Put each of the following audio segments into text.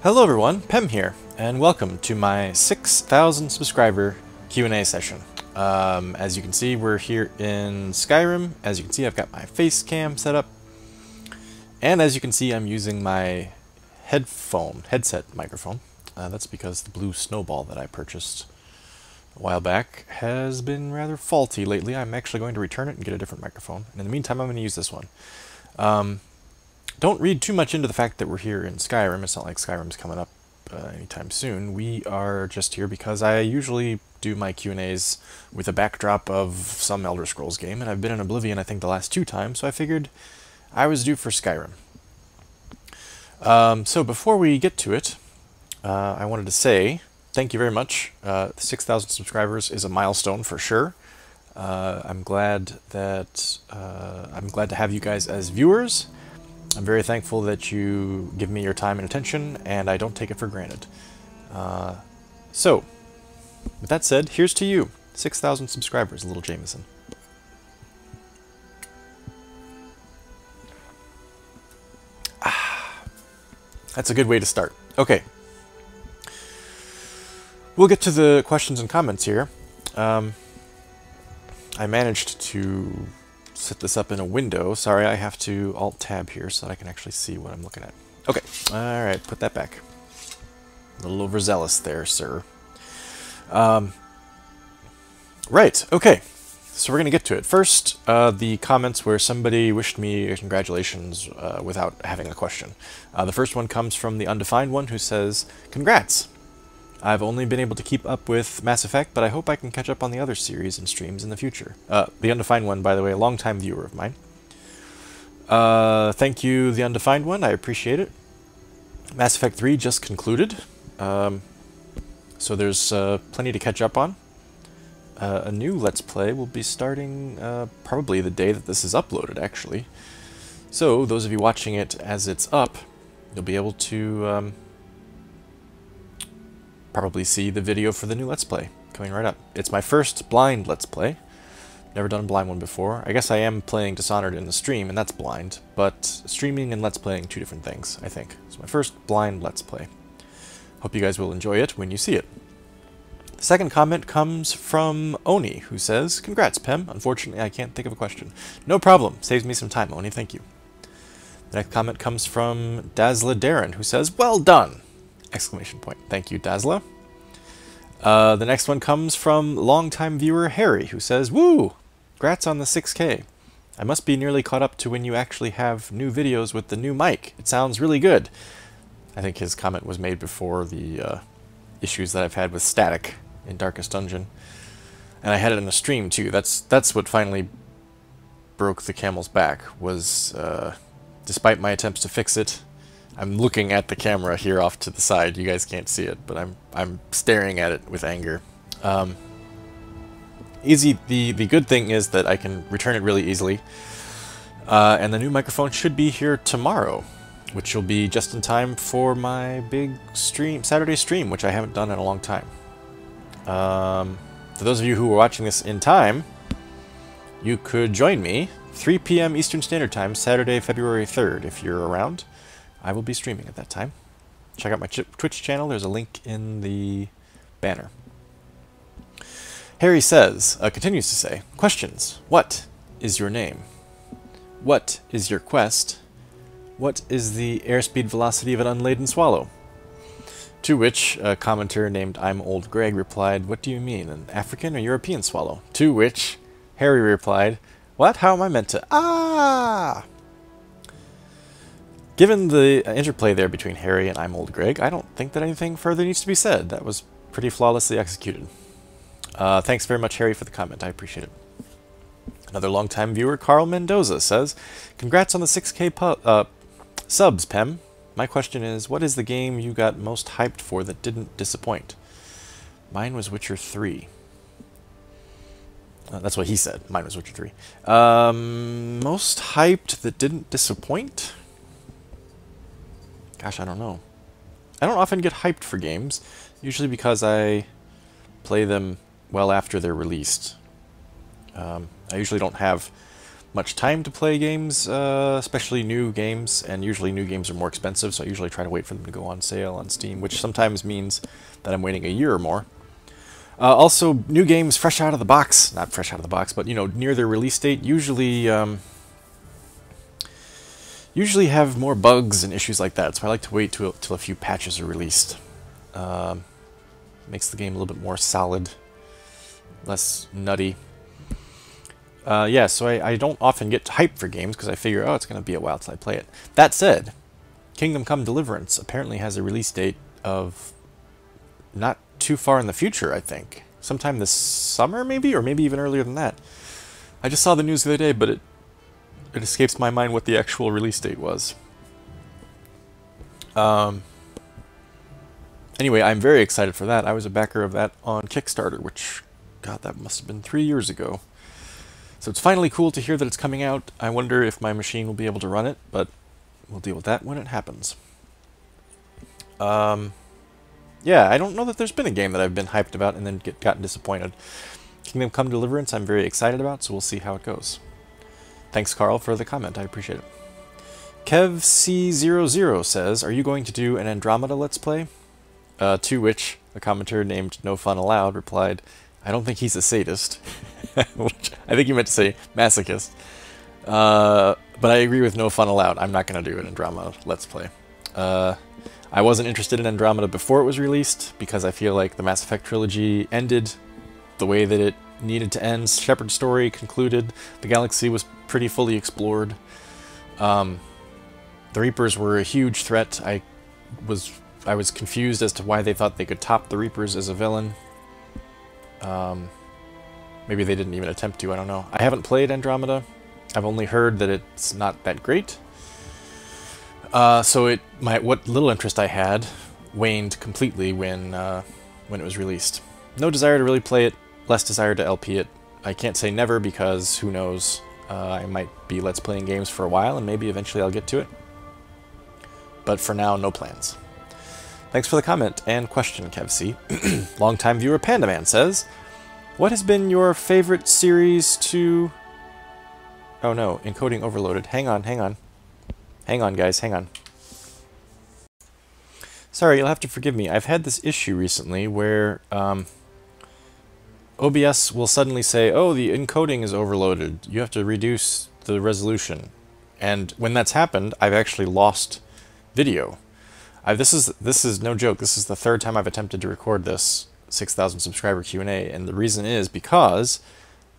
Hello everyone, Pem here, and welcome to my 6,000 subscriber Q&A session. As you can see, we're here in Skyrim. As you can see, I've got my face cam set up, and as you can see, I'm using my headset microphone. That's because the blue snowball that I purchased a while back has been rather faulty lately. I'm actually going to return it and get a different microphone, and in the meantime, I'm going to use this one. Don't read too much into the fact that we're here in Skyrim. It's not like Skyrim's coming up anytime soon. We are just here because I usually do my Q&As with a backdrop of some Elder Scrolls game, and I've been in Oblivion, I think, the last 2 times, so I figured I was due for Skyrim. So before we get to it, I wanted to say thank you very much. 6,000 subscribers is a milestone for sure. I'm glad to have you guys as viewers. I'm very thankful that you give me your time and attention, and I don't take it for granted. So, with that said, here's to you. 6,000 subscribers, little Jameson. That's a good way to start. Okay. We'll get to the questions and comments here. I managed to set this up in a window. Sorry, I have to Alt-Tab here so that I can actually see what I'm looking at. Okay, alright, put that back. A little overzealous there, sir. Right, okay. So we're going to get to it. First, the comments where somebody wished me congratulations without having a question. The first one comes from the Undefined one, who says, "Congrats! I've only been able to keep up with Mass Effect, but I hope I can catch up on the other series and streams in the future." The Undefined one, by the way, a long-time viewer of mine. Thank you, the Undefined one. I appreciate it. Mass Effect 3 just concluded, so there's plenty to catch up on. A new Let's Play will be starting probably the day that this is uploaded, actually. So, those of you watching it as it's up, you'll be able to probably see the video for the new Let's Play coming right up. It's my first blind Let's Play. Never done a blind one before. I guess I am playing Dishonored in the stream, and that's blind, but streaming and Let's Playing, 2 different things, I think. It's my first blind Let's Play. Hope you guys will enjoy it when you see it. The second comment comes from Oni, who says, "Congrats, Pem. Unfortunately, I can't think of a question." No problem. Saves me some time, Oni. Thank you. The next comment comes from Dazzla Darren, who says, "Well done!" Exclamation point. Thank you, Dazzla. The next one comes from longtime viewer Harry, who says, "Woo! Congrats on the 6K. I must be nearly caught up to when you actually have new videos with the new mic. It sounds really good." I think his comment was made before the issues that I've had with static in Darkest Dungeon. And I had it in a stream, too. That's what finally broke the camel's back, was despite my attempts to fix it, I'm looking at the camera here off to the side. You guys can't see it, but I'm staring at it with anger. The good thing is that I can return it really easily. And the new microphone should be here tomorrow, which will be just in time for my big Saturday stream, which I haven't done in a long time. For those of you who are watching this in time, you could join me 3 p.m. Eastern Standard Time, Saturday, February 3rd, if you're around. I will be streaming at that time. Check out my Twitch channel. There's a link in the banner. Harry says, continues to say, "Questions. What is your name? What is your quest? What is the airspeed velocity of an unladen swallow?" To which a commenter named I'm Old Greg replied, "What do you mean, an African or European swallow?" To which Harry replied, "What? How am I meant to... Ah!" Given the interplay there between Harry and I'm Old Greg, I don't think that anything further needs to be said. That was pretty flawlessly executed. Thanks very much, Harry, for the comment. I appreciate it. Another longtime viewer, Carl Mendoza, says, "Congrats on the 6K subs, Pem. My question is, what is the game you got most hyped for that didn't disappoint?" Mine was Witcher 3. That's what he said. Mine was Witcher 3. Most hyped that didn't disappoint? Gosh, I don't know. I don't often get hyped for games, usually because I play them well after they're released. I usually don't have much time to play games, especially new games, and usually new games are more expensive, so I usually try to wait for them to go on sale on Steam, which sometimes means that I'm waiting a year or more. Also, new games fresh out of the box, not fresh out of the box, but, you know, near their release date, usually have more bugs and issues like that, so I like to wait till a few patches are released. Makes the game a little bit more solid, less nutty. Yeah, so I don't often get hyped for games because I figure, oh, it's going to be a while till I play it. That said, Kingdom Come Deliverance apparently has a release date of not too far in the future, I think. Sometime this summer, maybe? Or maybe even earlier than that. I just saw the news the other day, but it escapes my mind what the actual release date was. Anyway, I'm very excited for that. I was a backer of that on Kickstarter, which, God, that must have been 3 years ago. So it's finally cool to hear that it's coming out. I wonder if my machine will be able to run it, but we'll deal with that when it happens. Yeah, I don't know that there's been a game that I've been hyped about and then gotten disappointed. Kingdom Come Deliverance I'm very excited about, so we'll see how it goes. Thanks, Carl, for the comment. I appreciate it. KevC00 says, are you going to do an Andromeda Let's Play? To which a commenter named No Fun Allowed replied, I don't think he's a sadist. Which I think he meant to say masochist. But I agree with No Fun Allowed. I'm not going to do an Andromeda Let's Play. I wasn't interested in Andromeda before it was released, because I feel like the Mass Effect trilogy ended the way that it needed to end. Shepard's story concluded. The galaxy was pretty fully explored. The Reapers were a huge threat. I was confused as to why they thought they could top the Reapers as a villain. Maybe they didn't even attempt to, I don't know. I haven't played Andromeda. I've only heard that it's not that great. So what little interest I had waned completely when it was released. No desire to really play it, less desire to LP it. I can't say never because who knows. I might be Let's Playing games for a while and maybe eventually I'll get to it. But for now, no plans. Thanks for the comment and question, KevC. Longtime viewer Pandaman says, what has been your favorite series to... Oh no, encoding overloaded. Hang on. Hang on, guys, hang on. Sorry, you'll have to forgive me. I've had this issue recently where OBS will suddenly say, oh, the encoding is overloaded. You have to reduce the resolution. And when that's happened, I've actually lost video. This is no joke. This is the third time I've attempted to record this 6,000 subscriber Q&A, and the reason is because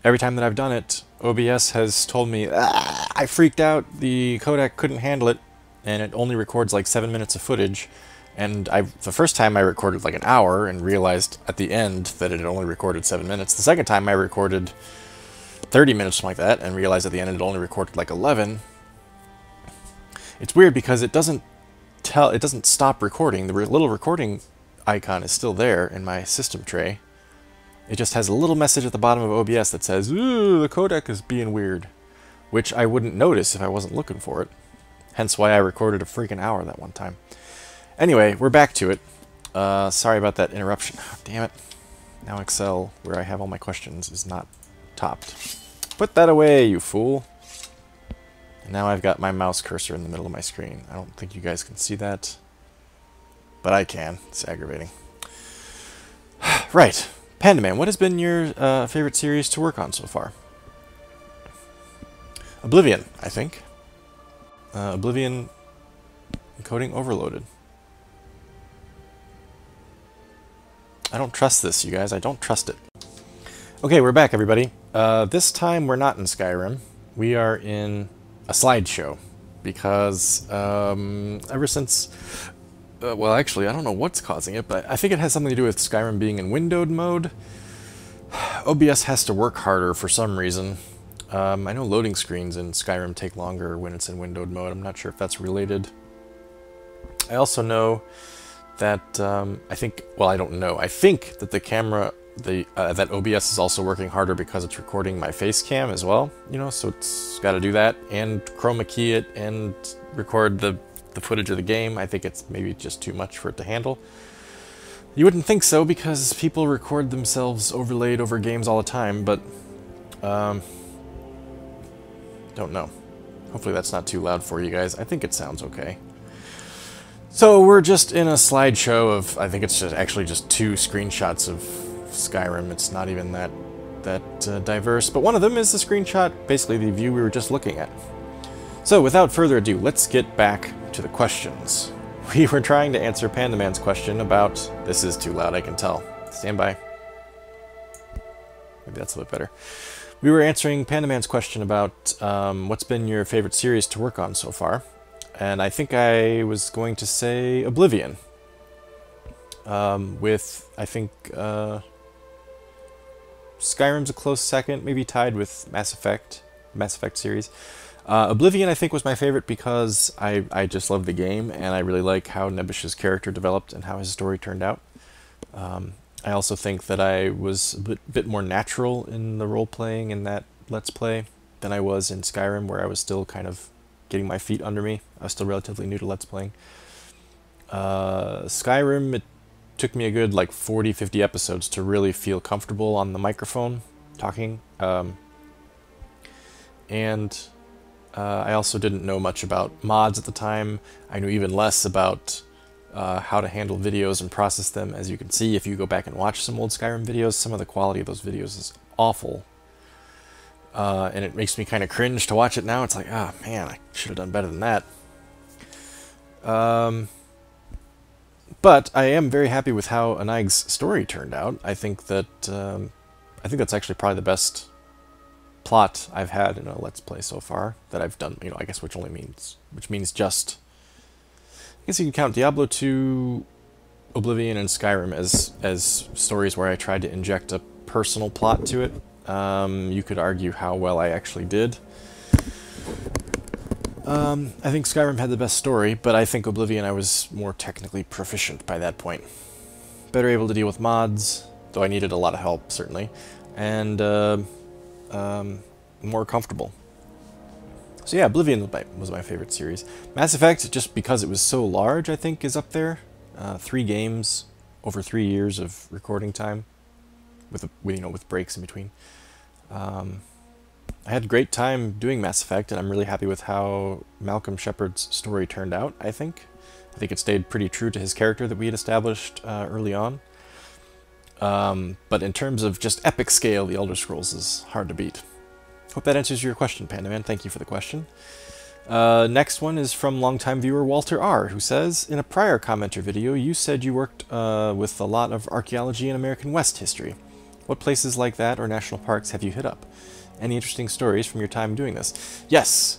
every time that I've done it, OBS has told me, I freaked out, the codec couldn't handle it, and it only records like 7 minutes of footage. And the first time I recorded like an hour and realized at the end that it had only recorded 7 minutes. The second time I recorded 30 minutes, something like that, and realized at the end it only recorded like 11. It's weird because it doesn't stop recording. The little recording icon is still there in my system tray. It just has a little message at the bottom of OBS that says, ooh, the codec is being weird, which I wouldn't notice if I wasn't looking for it. Hence why I recorded a freaking hour that one time. Anyway, we're back to it. Sorry about that interruption. Oh, damn it. Now Excel, where I have all my questions, is not topped. Put that away, you fool. And now I've got my mouse cursor in the middle of my screen. I don't think you guys can see that, but I can. It's aggravating. Right. Pandaman, what has been your favorite series to work on so far? Oblivion, I think. Oblivion encoding overloaded. I don't trust this, you guys. I don't trust it. Okay, we're back, everybody. This time we're not in Skyrim. We are in a slideshow. Because ever since... well, actually, I don't know what's causing it, but I think it has something to do with Skyrim being in windowed mode. OBS has to work harder for some reason. I know loading screens in Skyrim take longer when it's in windowed mode. I'm not sure if that's related. I also know that I think that the camera, that OBS is also working harder because it's recording my face cam as well, you know, so it's got to do that and chroma key it and record the footage of the game. I think it's maybe just too much for it to handle. You wouldn't think so because people record themselves overlaid over games all the time, but Don't know. Hopefully that's not too loud for you guys. I think it sounds okay. So we're just in a slideshow of, I think it's just actually just 2 screenshots of Skyrim. It's not even that diverse, but one of them is the screenshot, basically the view we were just looking at. So without further ado, let's get back to the questions. We were trying to answer Panda Man's question about... This is too loud, I can tell. Stand by. Maybe that's a little better. We were answering Panda Man's question about what's been your favorite series to work on so far. And I think I was going to say Oblivion. With, I think, Skyrim's a close second, maybe tied with Mass Effect series. Oblivion, I think, was my favorite because I just love the game, and I really like how Nebish's character developed and how his story turned out. I also think that I was a bit more natural in the role-playing in that Let's Play than I was in Skyrim, where I was still kind of getting my feet under me. I was still relatively new to Let's Playing. Skyrim, it took me a good, like, 40-50 episodes to really feel comfortable on the microphone, talking. I also didn't know much about mods at the time. I knew even less about how to handle videos and process them. As you can see, if you go back and watch some old Skyrim videos, some of the quality of those videos is awful. And it makes me kind of cringe to watch it now. It's like, ah, man, I should have done better than that. But I am very happy with how Anaig's story turned out. I think that's actually probably the best plot I've had in a Let's Play so far that I've done, you know, I guess which means just, I guess you can count Diablo 2, Oblivion, and Skyrim as stories where I tried to inject a personal plot to it. You could argue how well I actually did. I think Skyrim had the best story, but I think Oblivion I was more technically proficient by that point. Better able to deal with mods, though I needed a lot of help, certainly, and more comfortable. So yeah, Oblivion was my favorite series. Mass Effect, just because it was so large, I think, is up there. 3 games over 3 years of recording time, with breaks in between. I had a great time doing Mass Effect, and I'm really happy with how Malcolm Shepard's story turned out, I think. I think it stayed pretty true to his character that we had established early on. But in terms of just epic scale, The Elder Scrolls is hard to beat. Hope that answers your question, Panda Man. Thank you for the question. Next one is from longtime viewer Walter R., who says, in a prior commenter video, you said you worked with a lot of archaeology and American West history. What places like that or national parks have you hit up? Any interesting stories from your time doing this? Yes.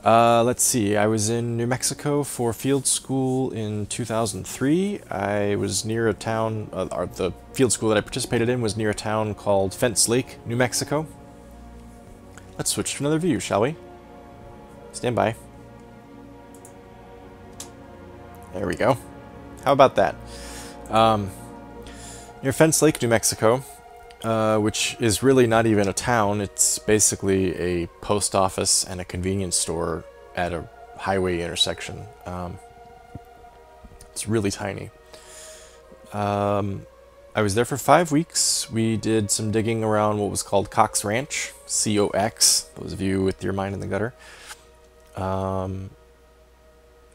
Let's see. I was in New Mexico for field school in 2003. I was near a town, the field school that I participated in was near a town called Fence Lake, New Mexico. Let's switch to another view, shall we? Stand by. There we go. How about that? Near Fence Lake, New Mexico, which is really not even a town. It's basically a post office and a convenience store at a highway intersection. It's really tiny. I was there for 5 weeks. We did some digging around what was called Cox Ranch, C-O-X, those of you with your mind in the gutter.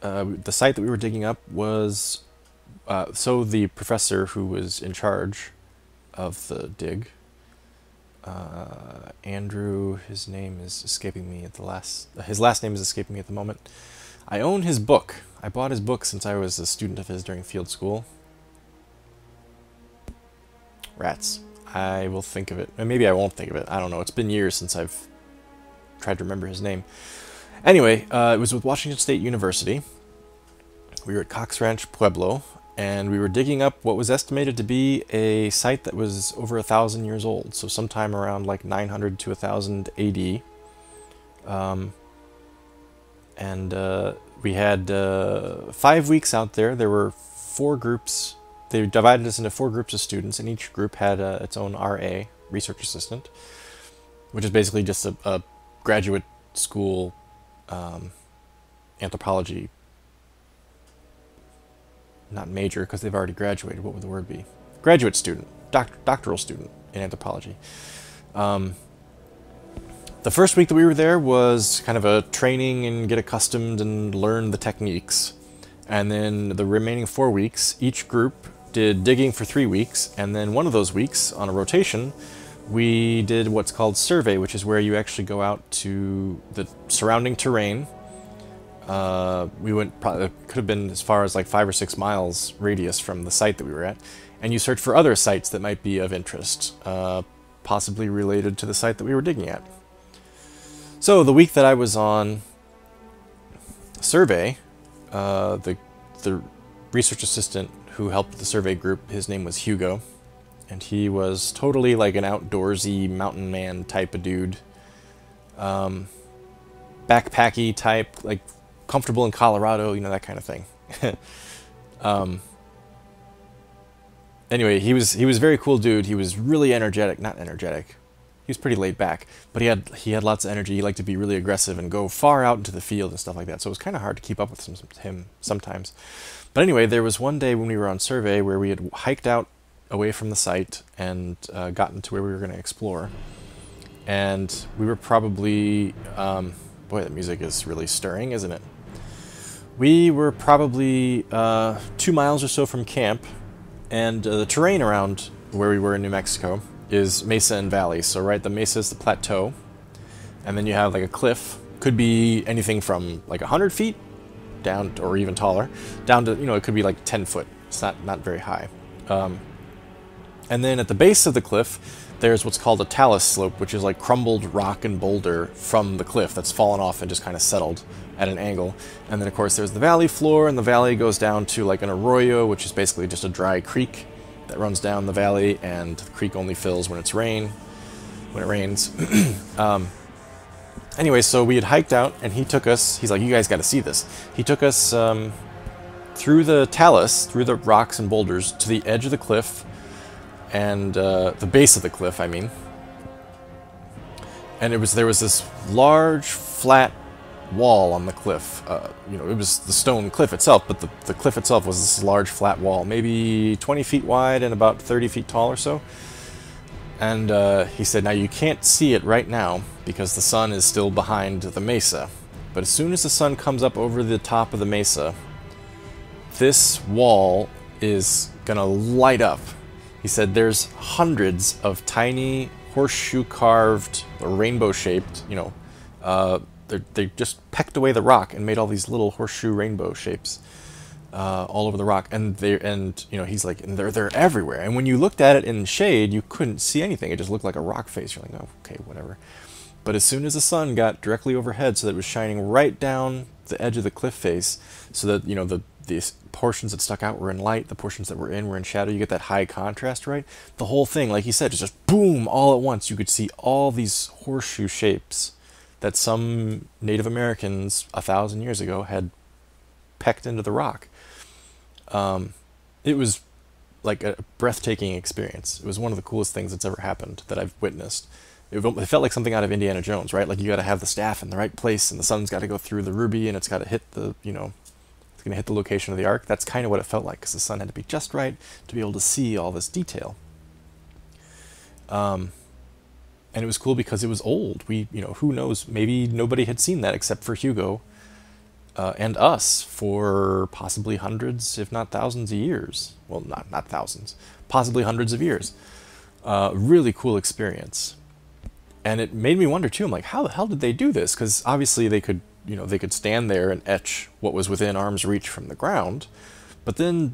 The site that we were digging up was, so the professor who was in charge of the dig, Andrew, his name is escaping me at his last name is escaping me at the moment. I own his book. I bought his book since I was a student of his during field school. Rats. I will think of it. Maybe I won't think of it. I don't know. It's been years since I've tried to remember his name. Anyway, it was with Washington State University. We were at Cox Ranch, Pueblo, and we were digging up what was estimated to be a site that was over 1,000 years old, so sometime around like 900 to 1000 AD. We had 5 weeks out there. There were 4 groups. They divided us into 4 groups of students, and each group had its own RA, research assistant, which is basically just a graduate school anthropology, not major because they've already graduated. What would the word be? Graduate student, doctoral student in anthropology. The first week that we were there was kind of a training and get accustomed and learn the techniques. And then the remaining 4 weeks, each group did digging for 3 weeks, and then one of those weeks, on a rotation, we did what's called survey, which is where you actually go out to the surrounding terrain. We went, probably, it could have been as far as like 5 or 6 miles radius from the site that we were at, and you search for other sites that might be of interest, possibly related to the site that we were digging at. So the week that I was on survey, the research assistant who helped the survey group, his name was Hugo, and he was totally like an outdoorsy mountain man type of dude. Backpacky type, like comfortable in Colorado, you know, that kind of thing. Anyway, he was a very cool dude. He was really energetic, not energetic. He was pretty laid back, but he had lots of energy. He liked to be really aggressive and go far out into the field and stuff like that. So it was kind of hard to keep up with him sometimes. But anyway, there was one day when we were on survey where we had hiked out away from the site and gotten to where we were going to explore. And we were probably, boy, the music is really stirring, isn't it? We were probably 2 miles or so from camp, and the terrain around where we were in New Mexico is mesa and valley. So right, the mesa is the plateau, and then you have like a cliff. Could be anything from like 100 feet down, or even taller, down to, you know, it could be like 10 foot. It's not very high. And then at the base of the cliff, there's what's called a talus slope, which is like crumbled rock and boulder from the cliff that's fallen off and just kind of settled at an angle. And then of course there's the valley floor, and the valley goes down to like an arroyo, which is basically just a dry creek that runs down the valley, and the creek only fills when it rains. Anyway, so we had hiked out, and he took us, he's like, you guys got to see this. He took us through the talus, through the rocks and boulders, to the edge of the cliff, and the base of the cliff, I mean. And there was this large, flat wall on the cliff. You know, it was the stone cliff itself, but the cliff itself was this large, flat wall, maybe 20 feet wide and about 30 feet tall or so. And he said, now you can't see it right now because the sun is still behind the mesa. But as soon as the sun comes up over the top of the mesa, this wall is gonna light up. He said there's hundreds of tiny horseshoe-carved, rainbow-shaped, you know, they just pecked away the rock and made all these little horseshoe rainbow shapes all over the rock. And you know, he's like, and they're everywhere. And when you looked at it in shade, you couldn't see anything. It just looked like a rock face. You're like, oh, okay, whatever. But as soon as the sun got directly overhead, so that it was shining right down the edge of the cliff face, so that, you know, the portions that stuck out were in light, the portions that were in shadow, you get that high contrast, right? The whole thing, like he said, is just boom, all at once. You could see all these horseshoe shapes that some Native Americans 1,000 years ago had pecked into the rock. It was like a breathtaking experience. It was one of the coolest things that's ever happened that I've witnessed. It felt like something out of Indiana Jones, right? Like you got to have the staff in the right place, and the sun's got to go through the ruby, and it's got to hit the, you know, it's going to hit the location of the arc. That's kind of what it felt like, because the sun had to be just right to be able to see all this detail. And it was cool because it was old. You know, who knows? Maybe nobody had seen that except for Hugo and us for possibly hundreds, if not thousands of years. Well, not thousands, possibly hundreds of years. Really cool experience. And it made me wonder too. I'm like, how the hell did they do this? Because obviously they could, you know, they could stand there and etch what was within arm's reach from the ground, but then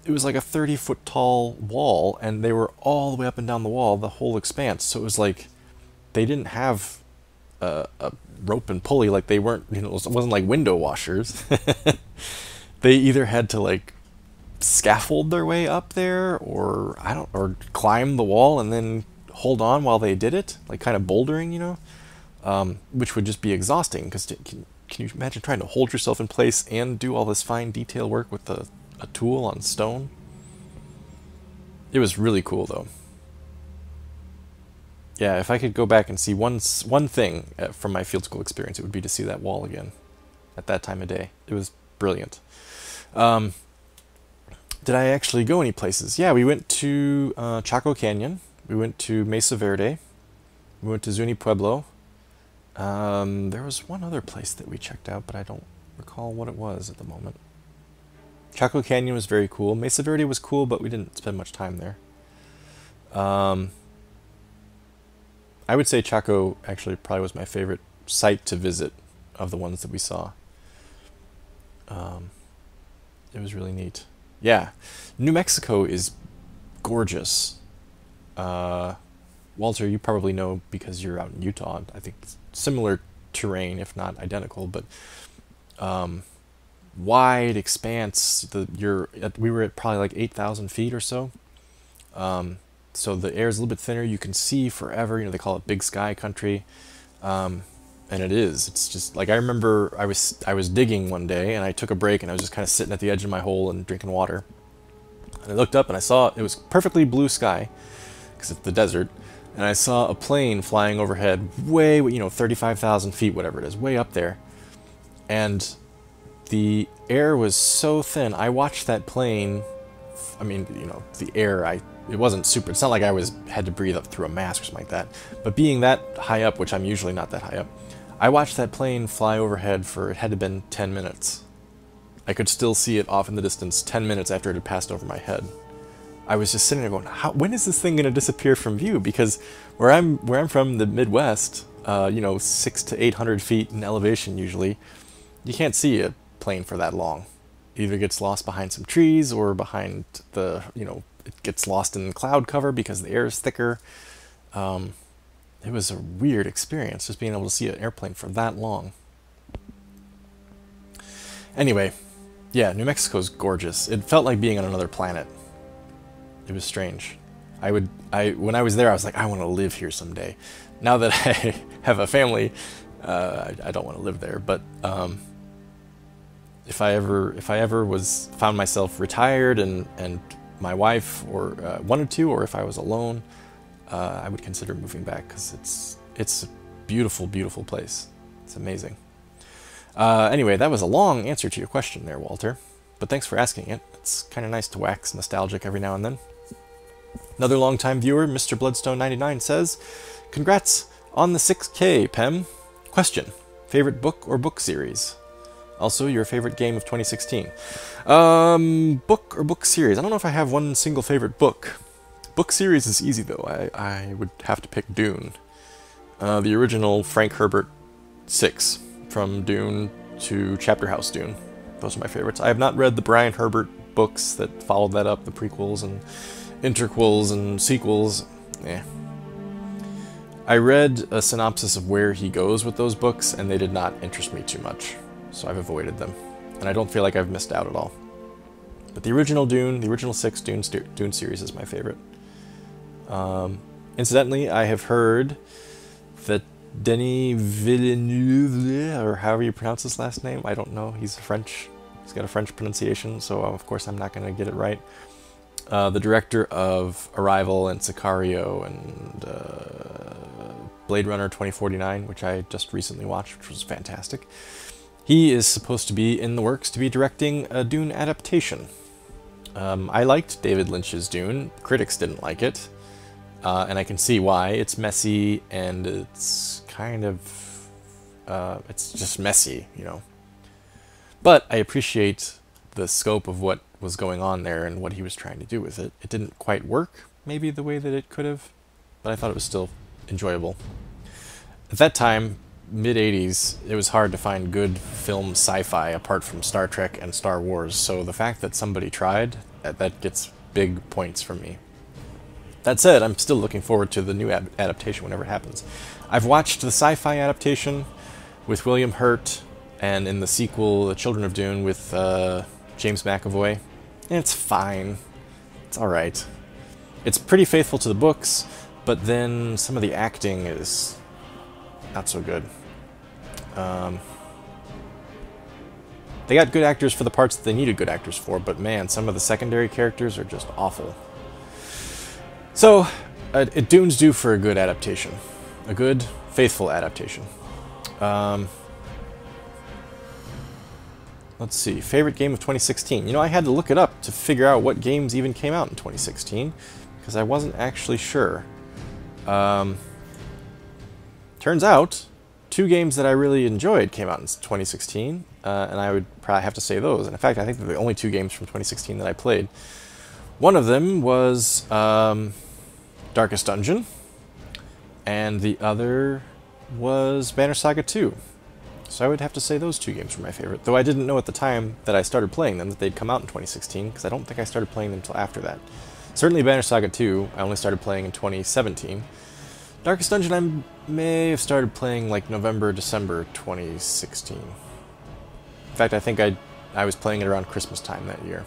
it was like a 30-foot tall wall, and they were all the way up and down the wall, the whole expanse. So it was like they didn't have a rope and pulley, like they weren't, you know, it wasn't like window washers. They either had to like scaffold their way up there, or or climb the wall and then hold on while they did it, like kind of bouldering, you know, which would just be exhausting, because can you imagine trying to hold yourself in place and do all this fine detail work with a tool on stone? It was really cool, though. Yeah, if I could go back and see one thing from my field school experience, it would be to see that wall again at that time of day. It was brilliant. Did I actually go any places? Yeah, we went to Chaco Canyon. We went to Mesa Verde. We went to Zuni Pueblo. There was one other place that we checked out, but I don't recall what it was at the moment. Chaco Canyon was very cool. Mesa Verde was cool, but we didn't spend much time there. I would say Chaco actually probably was my favorite site to visit of the ones that we saw. It was really neat. Yeah, New Mexico is gorgeous. Walter, you probably know because you're out in Utah. I think it's similar terrain, if not identical, but wide expanse. We were at probably like 8,000 feet or so. So the air is a little bit thinner. You can see forever. You know, they call it Big Sky Country, and it is. It's just like I remember I was digging one day and I took a break and I was just kind of sitting at the edge of my hole and drinking water. And I looked up and I saw it was perfectly blue sky because it's the desert. And I saw a plane flying overhead way, 35,000 feet, whatever it is, way up there. And the air was so thin. I watched that plane, I mean, the air, it wasn't super, it's not like I had to breathe up through a mask or something like that. But being that high up, which I'm usually not that high up, I watched that plane fly overhead for, it had to have been 10 minutes. I could still see it off in the distance 10 minutes after it had passed over my head. I was just sitting there going, when is this thing going to disappear from view? Because where I'm from, the Midwest, 600 to 800 feet in elevation usually, you can't see a plane for that long. It either gets lost behind some trees or behind it gets lost in cloud cover because the air is thicker. It was a weird experience just being able to see an airplane for that long. Anyway, yeah, New Mexico's gorgeous. It felt like being on another planet. It was strange. When I was there, I was like, I want to live here someday. Now that I have a family, I don't want to live there. But if I ever found myself retired and my wife wanted to, or if I was alone, I would consider moving back because it's a beautiful, beautiful place. It's amazing. Anyway, that was a long answer to your question there, Walter. But thanks for asking it. It's kind of nice to wax nostalgic every now and then. Another longtime viewer, Mr. Bloodstone99, says, "Congrats on the 6K, Pem. Question: favorite book or book series? Also, your favorite game of 2016." Book or book series? I don't know if I have one single favorite book. Book series is easy though. I would have to pick Dune. The original Frank Herbert 6, from Dune to Chapter House Dune. Those are my favorites. I have not read the Brian Herbert books that followed that up, the prequels and interquels and sequels. I read a synopsis of where he goes with those books, and they did not interest me too much, so I've avoided them. And I don't feel like I've missed out at all. But the original Dune, the original 6 Dune series is my favorite. Incidentally, I have heard that Denis Villeneuve, or however you pronounce his last name, I don't know, he's French. He's got a French pronunciation, so of course I'm not going to get it right. The director of Arrival and Sicario and Blade Runner 2049, which I just recently watched, which was fantastic. He is supposed to be in the works to be directing a Dune adaptation. I liked David Lynch's Dune. Critics didn't like it. And I can see why. It's messy and it's kind of... it's just messy, But I appreciate the scope of what was going on there and what he was trying to do with it. It didn't quite work, maybe the way that it could have, but I thought it was still enjoyable. At that time, mid-80s, it was hard to find good film sci-fi apart from Star Trek and Star Wars, so the fact that somebody tried, that gets big points from me. That said, I'm still looking forward to the new adaptation whenever it happens. I've watched the sci-fi adaptation with William Hurt, and in the sequel, The Children of Dune, with James McAvoy. And it's fine. It's alright. It's pretty faithful to the books, but then some of the acting is not so good. They got good actors for the parts that they needed good actors for, but man, some of the secondary characters are just awful. So, Dune's due for a good adaptation. A good, faithful adaptation. Let's see, favorite game of 2016. I had to look it up to figure out what games even came out in 2016, because I wasn't actually sure. Turns out, two games that I really enjoyed came out in 2016, and I would probably have to say those. And in fact, I think they're the only two games from 2016 that I played. One of them was Darkest Dungeon, and the other was Banner Saga 2. So I would have to say those two games were my favorite, though I didn't know at the time that I started playing them that they'd come out in 2016, because I don't think I started playing them until after that. Certainly Banner Saga 2, I only started playing in 2017. Darkest Dungeon I may have started playing like November, December 2016. In fact, I think I was playing it around Christmas time that year.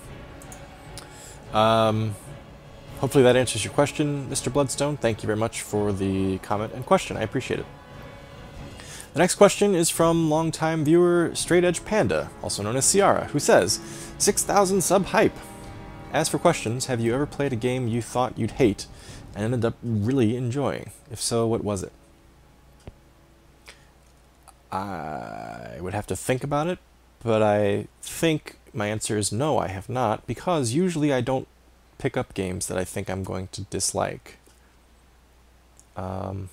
Hopefully that answers your question, Mr. Bloodstone. Thank you very much for the comment and question. I appreciate it. The next question is from longtime viewer Straight Edge Panda, also known as Ciara, who says, 6,000 sub hype. As for questions, have you ever played a game you thought you'd hate and ended up really enjoying? If so, what was it? I would have to think about it, but I think my answer is no, I have not, because usually I don't pick up games that I think I'm going to dislike. I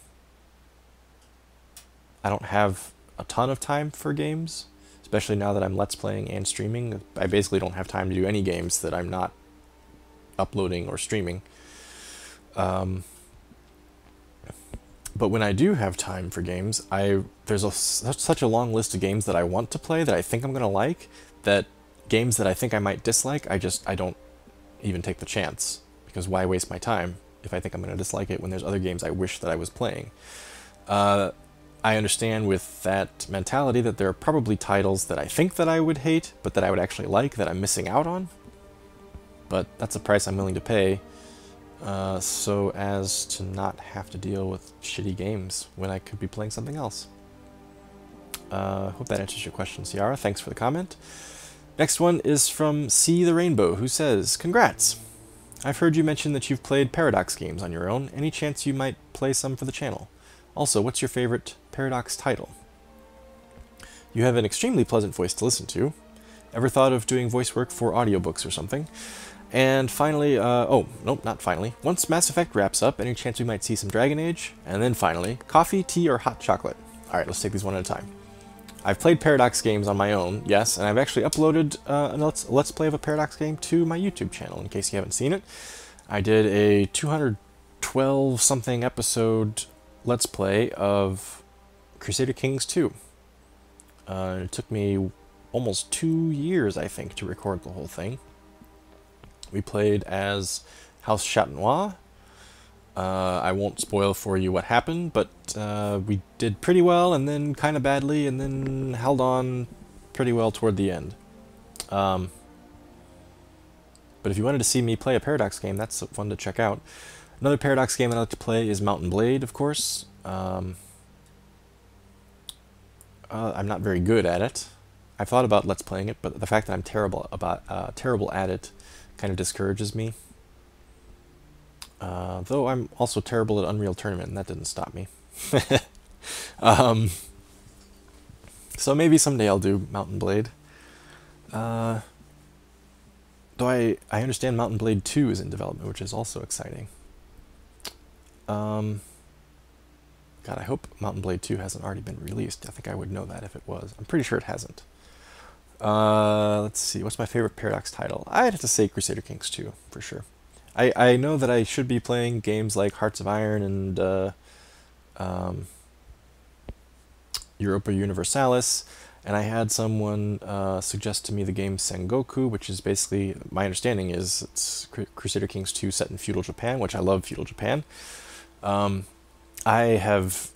don't have a ton of time for games, especially now that I'm Let's Playing and streaming. I basically don't have time to do any games that I'm not uploading or streaming. But when I do have time for games, there's such a long list of games that I want to play that I think I'm going to like, that games that I think I might dislike, I don't even take the chance. Because why waste my time if I think I'm going to dislike it when there's other games I wish that I was playing? I understand with that mentality that there are probably titles that I think that I would hate, but that I would actually like, that I'm missing out on. But that's a price I'm willing to pay, so as to not have to deal with shitty games when I could be playing something else. Hope that answers your question, Ciara. Thanks for the comment. Next one is from See the Rainbow, who says, congrats! I've heard you mention that you've played Paradox games on your own. Any chance you might play some for the channel? Also, what's your favorite Paradox title? You have an extremely pleasant voice to listen to. Ever thought of doing voice work for audiobooks or something? And finally, oh, nope, not finally. Once Mass Effect wraps up, any chance we might see some Dragon Age? And then finally, coffee, tea, or hot chocolate? Alright, let's take these one at a time. I've played Paradox games on my own, yes, and I've actually uploaded a Let's Play of a Paradox game to my YouTube channel, in case you haven't seen it. I did a 212-something episode Let's Play of Crusader Kings 2. It took me almost 2 years, I think, to record the whole thing. We played as House Chatenois. I won't spoil for you what happened, but we did pretty well, and then kind of badly, and then held on pretty well toward the end. But if you wanted to see me play a Paradox game, that's fun to check out. Another Paradox game that I like to play is Mountain Blade, of course. I'm not very good at it. I've thought about Let's Playing it, but the fact that I'm terrible at it kind of discourages me. Though I'm also terrible at Unreal Tournament, and that didn't stop me. So maybe someday I'll do Mountain Blade. Though I understand Mountain Blade 2 is in development, which is also exciting. God, I hope Mountain Blade 2 hasn't already been released. I think I would know that if it was. I'm pretty sure it hasn't. Let's see, what's my favorite Paradox title? I'd have to say Crusader Kings 2, for sure. I know that I should be playing games like Hearts of Iron and Europa Universalis, and I had someone suggest to me the game Sengoku, which is basically, my understanding is, it's Crusader Kings 2 set in feudal Japan, which I love feudal Japan. I have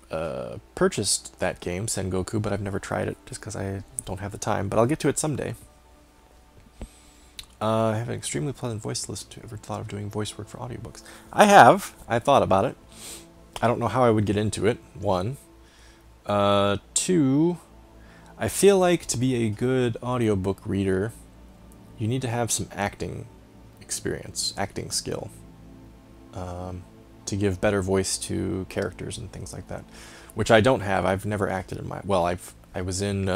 purchased that game, Sengoku, but I've never tried it just because I don't have the time, but I'll get to it someday. I have an extremely pleasant voice to listen to. Ever thought of doing voice work for audiobooks? I have. I thought about it. I don't know how I would get into it, 1. 2, I feel like to be a good audiobook reader, you need to have some acting experience, acting skill, to give better voice to characters and things like that, which I don't have. I've never acted in my... Well, I was in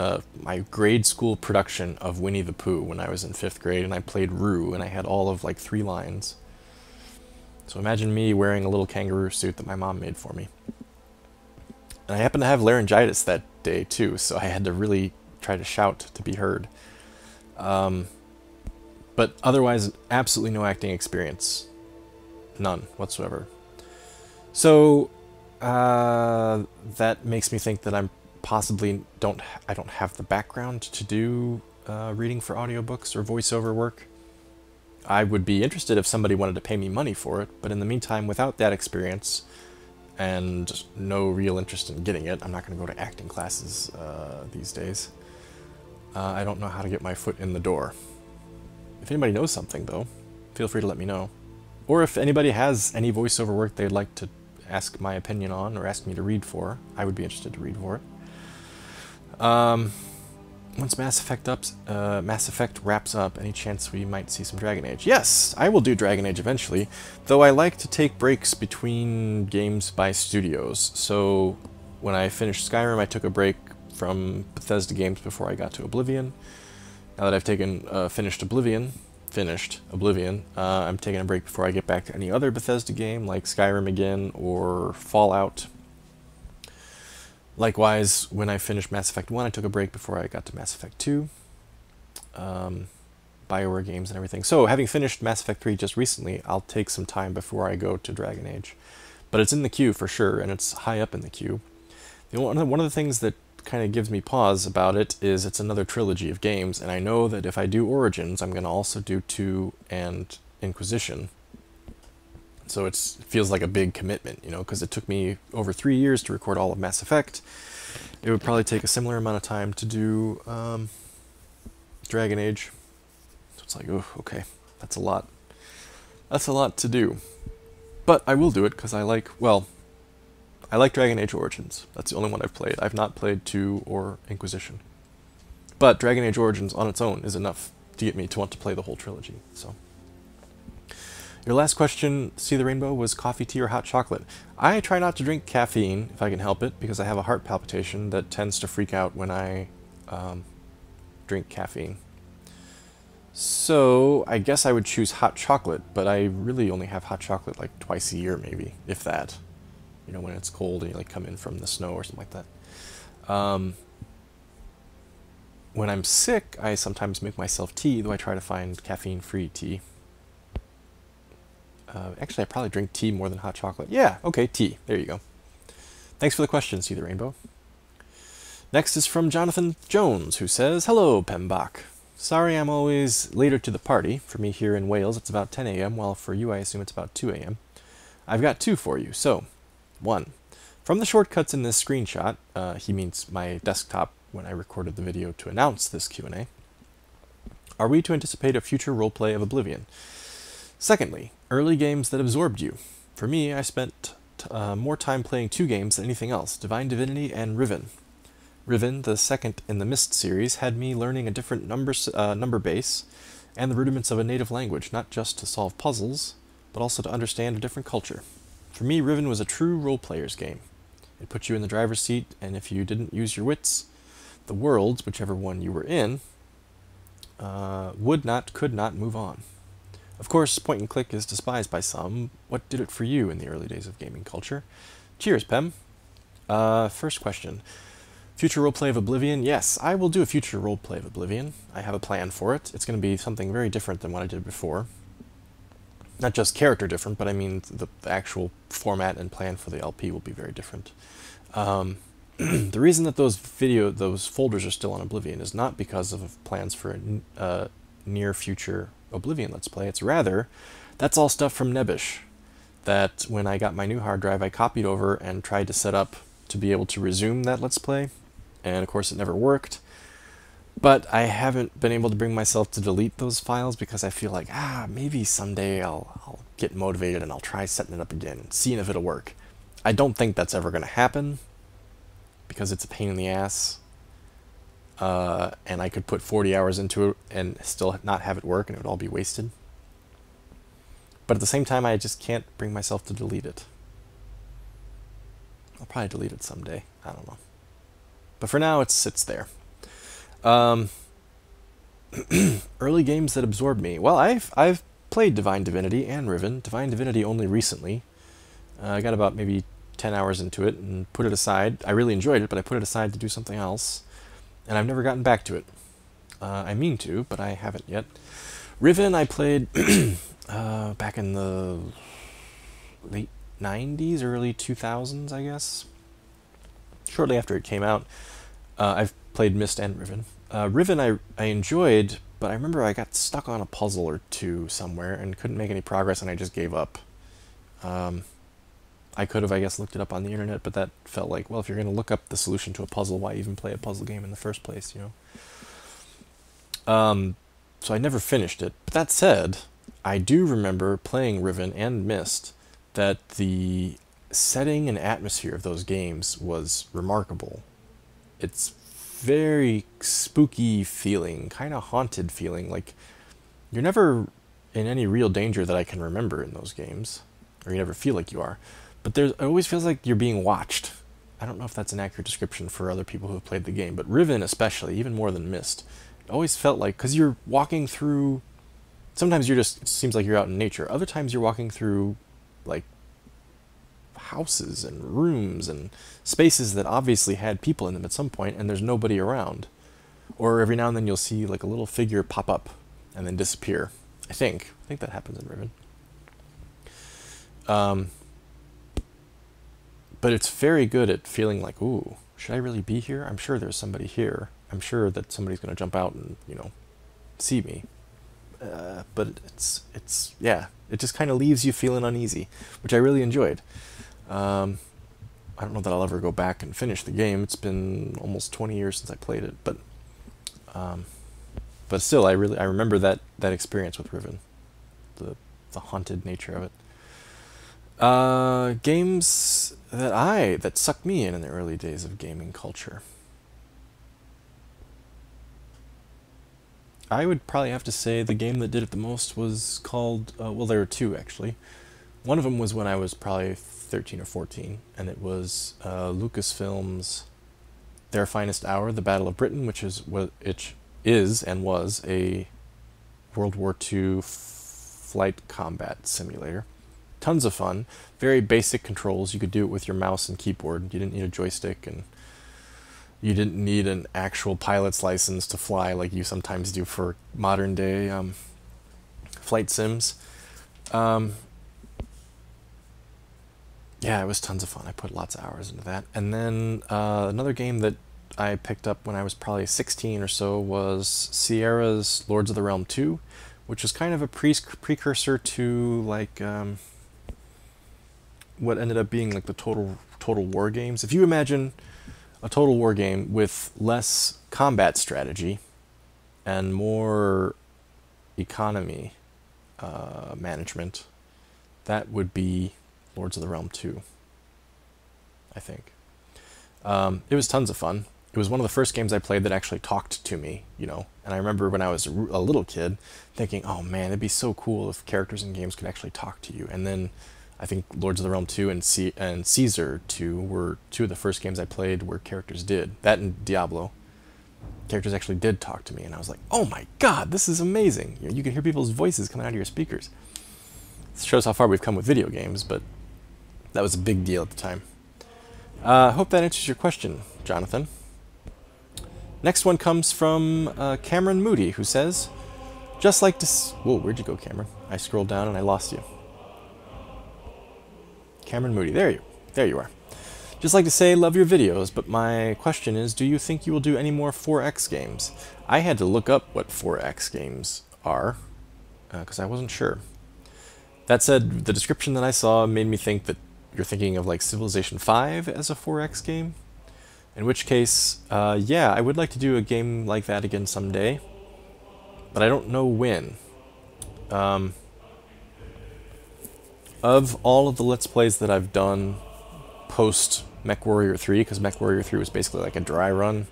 my grade school production of Winnie the Pooh when I was in 5th grade, and I played Roo, and I had all of like 3 lines. So imagine me wearing a little kangaroo suit that my mom made for me. And I happened to have laryngitis that day too, so I had to really try to shout to be heard. But otherwise, absolutely no acting experience. None whatsoever. So that makes me think that I'm possibly I don't have the background to do reading for audiobooks or voiceover work. I would be interested if somebody wanted to pay me money for it, but in the meantime, without that experience and no real interest in getting it, I'm not going to go to acting classes these days. I don't know how to get my foot in the door. If anybody knows something, though, feel free to let me know. Or if anybody has any voiceover work they'd like to ask my opinion on or ask me to read for, I would be interested to read for it. Once Mass Effect wraps up, any chance we might see some Dragon Age? Yes, I will do Dragon Age eventually, though I like to take breaks between games by studios. So when I finished Skyrim, I took a break from Bethesda games before I got to Oblivion. Now that I've finished Oblivion, I'm taking a break before I get back to any other Bethesda game, like Skyrim again, or Fallout. Likewise, when I finished Mass Effect 1, I took a break before I got to Mass Effect 2. BioWare games and everything. So, having finished Mass Effect 3 just recently, I'll take some time before I go to Dragon Age. But it's in the queue for sure, and it's high up in the queue. One of the things that kind of gives me pause about it is it's another trilogy of games, and I know that if I do Origins, I'm going to also do 2 and Inquisition. So it feels like a big commitment, you know, because it took me over 3 years to record all of Mass Effect. It would probably take a similar amount of time to do Dragon Age. So it's like, oh, okay, that's a lot. That's a lot to do. But I will do it because I like Dragon Age Origins. That's the only one I've played. I've not played 2 or Inquisition. But Dragon Age Origins on its own is enough to get me to want to play the whole trilogy. So, your last question, See the Rainbow, was coffee, tea, or hot chocolate. I try not to drink caffeine if I can help it, because I have a heart palpitation that tends to freak out when I drink caffeine. So, I guess I would choose hot chocolate, but I really only have hot chocolate like twice a year, maybe, if that. You know, when it's cold and you like come in from the snow or something like that. When I'm sick, I sometimes make myself tea, though I try to find caffeine-free tea. Actually, I probably drink tea more than hot chocolate. Yeah, okay, tea. There you go. Thanks for the question, See the Rainbow. Next is from Jonathan Jones, who says, Hello, Pembach. Sorry I'm always later to the party. For me here in Wales, it's about 10 a.m., while for you, I assume it's about 2 a.m. I've got 2 for you. So, 1. From the shortcuts in this screenshot, he means my desktop when I recorded the video to announce this Q&A, are we to anticipate a future roleplay of Oblivion? Secondly, early games that absorbed you. For me, I spent more time playing 2 games than anything else, Divine Divinity and Riven. Riven, the second in the Myst series, had me learning a different number base and the rudiments of a native language, not just to solve puzzles, but also to understand a different culture. For me, Riven was a true role-player's game. It put you in the driver's seat, and if you didn't use your wits, the worlds, whichever one you were in, could not move on. Of course, point and click is despised by some. What did it for you in the early days of gaming culture? Cheers, Pem. First question. Future roleplay of Oblivion? Yes, I will do a future roleplay of Oblivion. I have a plan for it. It's going to be something very different than what I did before. Not just character different, but I mean the actual format and plan for the LP will be very different. The reason that those folders are still on Oblivion is not because of plans for a near future Oblivion Let's Play. It's rather, that's all stuff from Nebbish that when I got my new hard drive I copied over and tried to set up to be able to resume that Let's Play, and of course it never worked. But I haven't been able to bring myself to delete those files because I feel like, maybe someday I'll get motivated and I'll try setting it up again and seeing if it'll work. I don't think that's ever going to happen because it's a pain in the ass. And I could put 40 hours into it and still not have it work and it would all be wasted. But at the same time, I just can't bring myself to delete it. I'll probably delete it someday. I don't know. But for now, it sits there. Early games that absorbed me. Well, I've played Divine Divinity and Riven. Divine Divinity only recently. I got about maybe 10 hours into it and put it aside. I really enjoyed it, but I put it aside to do something else, and I've never gotten back to it. I mean to, but I haven't yet. Riven I played back in the late 90s, early 2000s, I guess. Shortly after it came out. I've played Myst and Riven. Riven I enjoyed, but I remember I got stuck on a puzzle or two somewhere and couldn't make any progress, and I just gave up. I could have, I guess, looked it up on the internet, but that felt like, well, if you're going to look up the solution to a puzzle, why even play a puzzle game in the first place, you know? So I never finished it. But that said, I do remember playing Riven and Myst, that the setting and atmosphere of those games was remarkable. It's very spooky feeling, kind of haunted feeling, like you're never in any real danger that I can remember in those games, or you never feel like you are, but it always feels like you're being watched. I don't know if that's an accurate description for other people who have played the game, but Riven especially, even more than Myst, it always felt like, because you're walking through, sometimes you're just, it seems like you're out in nature, other times you're walking through like houses and rooms and spaces that obviously had people in them at some point, and there's nobody around. Or every now and then you'll see like a little figure pop up and then disappear. I think that happens in Riven. But it's very good at feeling like, ooh, should I really be here? I'm sure there's somebody here. I'm sure that somebody's going to jump out and, you know, see me. But it's yeah, it just kind of leaves you feeling uneasy, which I really enjoyed. I don't know that I'll ever go back and finish the game. It's been almost 20 years since I played it, but still, I remember that experience with Riven, the haunted nature of it. Games that sucked me in the early days of gaming culture. I would probably have to say the game that did it the most was called, well, there were two actually. One of them was when I was probably 13 or 14, and it was Lucasfilm's Their Finest Hour, The Battle of Britain, which is and was a World War II flight combat simulator. Tons of fun, very basic controls. You could do it with your mouse and keyboard. You didn't need a joystick, and you didn't need an actual pilot's license to fly like you sometimes do for modern day flight sims. Yeah, it was tons of fun. I put lots of hours into that. And then another game that I picked up when I was probably 16 or so was Sierra's Lords of the Realm 2, which was kind of a precursor to like what ended up being like the Total War games. If you imagine a Total War game with less combat strategy and more economy management, that would be Lords of the Realm 2, I think. It was tons of fun. It was one of the first games I played that actually talked to me, you know. And I remember when I was a little kid thinking, oh man, it'd be so cool if characters in games could actually talk to you. And then I think Lords of the Realm 2 and Caesar 2 were two of the first games I played where characters did. That and Diablo. Characters actually did talk to me, and I was like, oh my god, this is amazing. You can hear people's voices coming out of your speakers. This shows how far we've come with video games, but that was a big deal at the time. Hope that answers your question, Jonathan. Next one comes from Cameron Moody, who says, just like to... Whoa, where'd you go, Cameron? I scrolled down and I lost you. Cameron Moody, there you are. Just like to say, love your videos, but my question is, do you think you will do any more 4X games? I had to look up what 4X games are, because I wasn't sure. That said, the description that I saw made me think that you're thinking of like Civilization 5 as a 4X game. In which case, yeah, I would like to do a game like that again someday, but I don't know when. Of all of the Let's Plays that I've done post MechWarrior 3, because MechWarrior 3 was basically like a dry run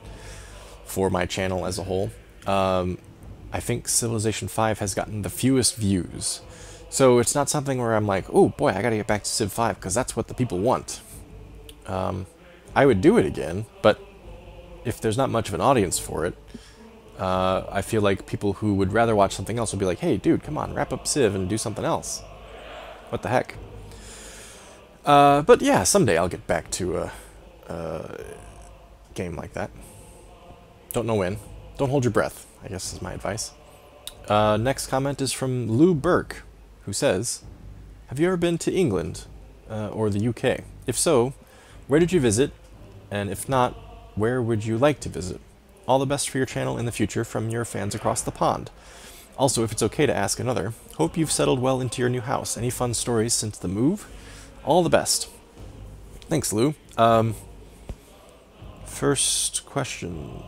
for my channel as a whole, I think Civilization 5 has gotten the fewest views. So it's not something where I'm like, oh boy, I gotta get back to Civ 5, because that's what the people want. I would do it again, but if there's not much of an audience for it, I feel like people who would rather watch something else will be like, hey dude, come on, wrap up Civ and do something else. What the heck? But yeah, someday I'll get back to a game like that. Don't know when. Don't hold your breath, I guess is my advice. Next comment is from Lou Burke, who says, have you ever been to England or the UK? If so, where did you visit? And if not, where would you like to visit? All the best for your channel in the future from your fans across the pond. Also, if it's okay to ask another, hope you've settled well into your new house. Any fun stories since the move? All the best. Thanks, Lou. First question.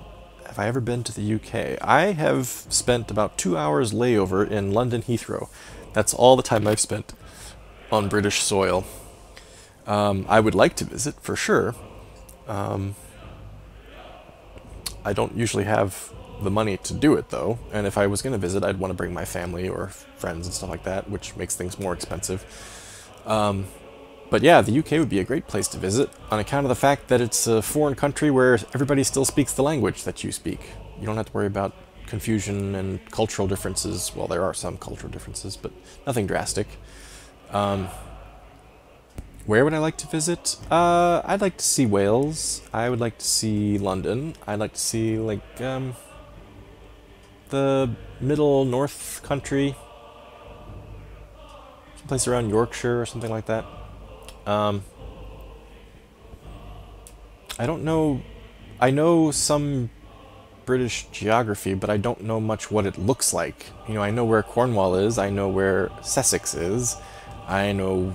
Have I ever been to the UK? I have spent about 2 hours layover in London Heathrow. That's all the time I've spent on British soil. I would like to visit, for sure. I don't usually have the money to do it, though, and if I was going to visit, I'd want to bring my family or friends and stuff like that, which makes things more expensive. But yeah, the UK would be a great place to visit, on account of the fact that it's a foreign country where everybody still speaks the language that you speak. You don't have to worry about confusion and cultural differences. Well, there are some cultural differences, but nothing drastic. Where would I like to visit? I'd like to see Wales. I would like to see London. I'd like to see, like, the middle north country. Someplace around Yorkshire or something like that. I don't know. I know some British geography, but I don't know much what it looks like. You know, I know where Cornwall is. I know where Sussex is. I know,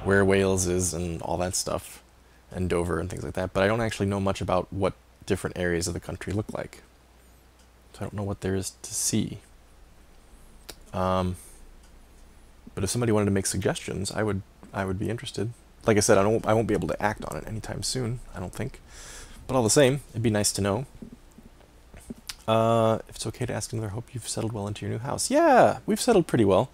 where Wales is and all that stuff, and Dover and things like that, but I don't actually know much about what different areas of the country look like. So I don't know what there is to see. But if somebody wanted to make suggestions, I would be interested. Like I said, I won't be able to act on it anytime soon, I don't think. But all the same, it'd be nice to know. If it's okay to ask another, hope you've settled well into your new house. Yeah, we've settled pretty well.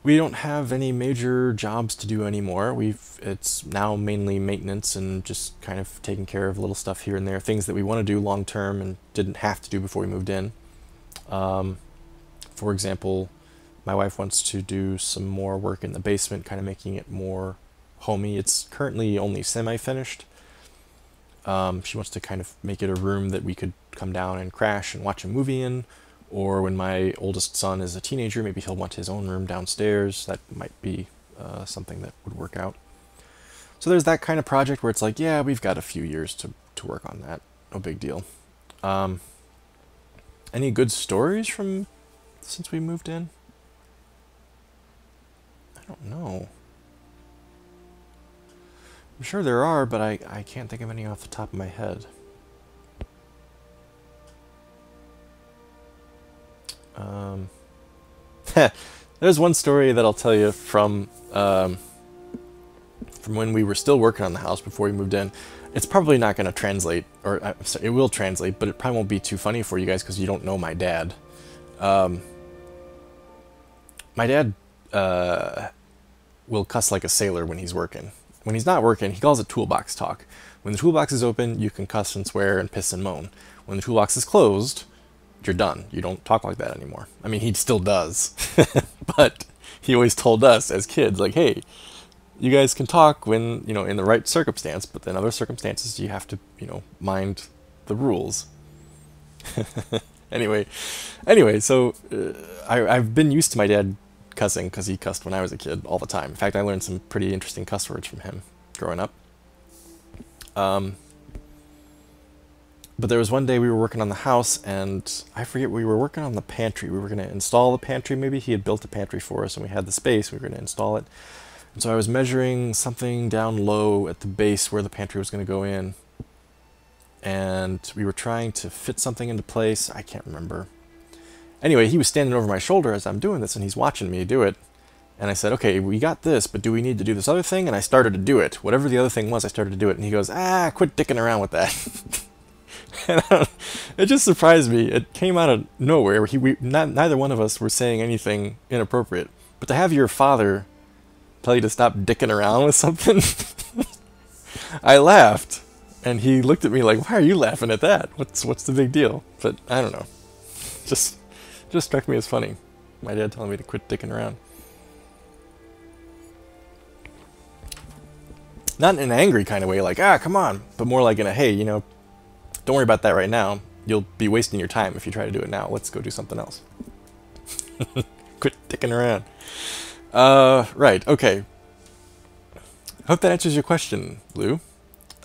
We don't have any major jobs to do anymore. It's now mainly maintenance and just kind of taking care of little stuff here and there, things that we want to do long term and didn't have to do before we moved in. For example, my wife wants to do some more work in the basement, kind of making it more homey. It's currently only semi-finished. She wants to kind of make it a room that we could come down and crash and watch a movie in. Or when my oldest son is a teenager, maybe he'll want his own room downstairs. That might be something that would work out. So there's that kind of project where it's like, yeah, we've got a few years to work on that. No big deal. Any good stories from since we moved in? I don't know. I'm sure there are, but I can't think of any off the top of my head. There's one story that I'll tell you from when we were still working on the house before we moved in. It's probably not going to translate, or sorry, it will translate, but it probably won't be too funny for you guys because you don't know my dad. My dad will cuss like a sailor when he's working. When he's not working, he calls it toolbox talk. When the toolbox is open, you can cuss and swear and piss and moan. When the toolbox is closed, you're done. You don't talk like that anymore. I mean, he still does, but he always told us as kids, like, hey, you guys can talk when, you know, in the right circumstance, but then other circumstances you have to, you know, mind the rules. Anyway, so I've been used to my dad cussing because he cussed when I was a kid all the time. In fact, I learned some pretty interesting cuss words from him growing up. But there was one day we were working on the house, and I forget, we were working on the pantry. We were going to install the pantry, maybe. He had built a pantry for us, and we had the space. We were going to install it. And so I was measuring something down low at the base where the pantry was going to go in. And we were trying to fit something into place. I can't remember. Anyway, he was standing over my shoulder as I'm doing this, and he's watching me do it. And I said, okay, we got this, but do we need to do this other thing? And I started to do it. Whatever the other thing was, I started to do it. And he goes, quit dicking around with that. And it just surprised me. It came out of nowhere. Neither one of us were saying anything inappropriate. But to have your father tell you to stop dicking around with something, I laughed. And he looked at me like, why are you laughing at that? What's the big deal? But I don't know. Just struck me as funny. My dad telling me to quit dicking around. Not in an angry kind of way, like, ah, come on, but more like in a, hey, you know, don't worry about that right now. You'll be wasting your time if you try to do it now. Let's go do something else. Quit dicking around. Right, okay. Hope that answers your question, Lou.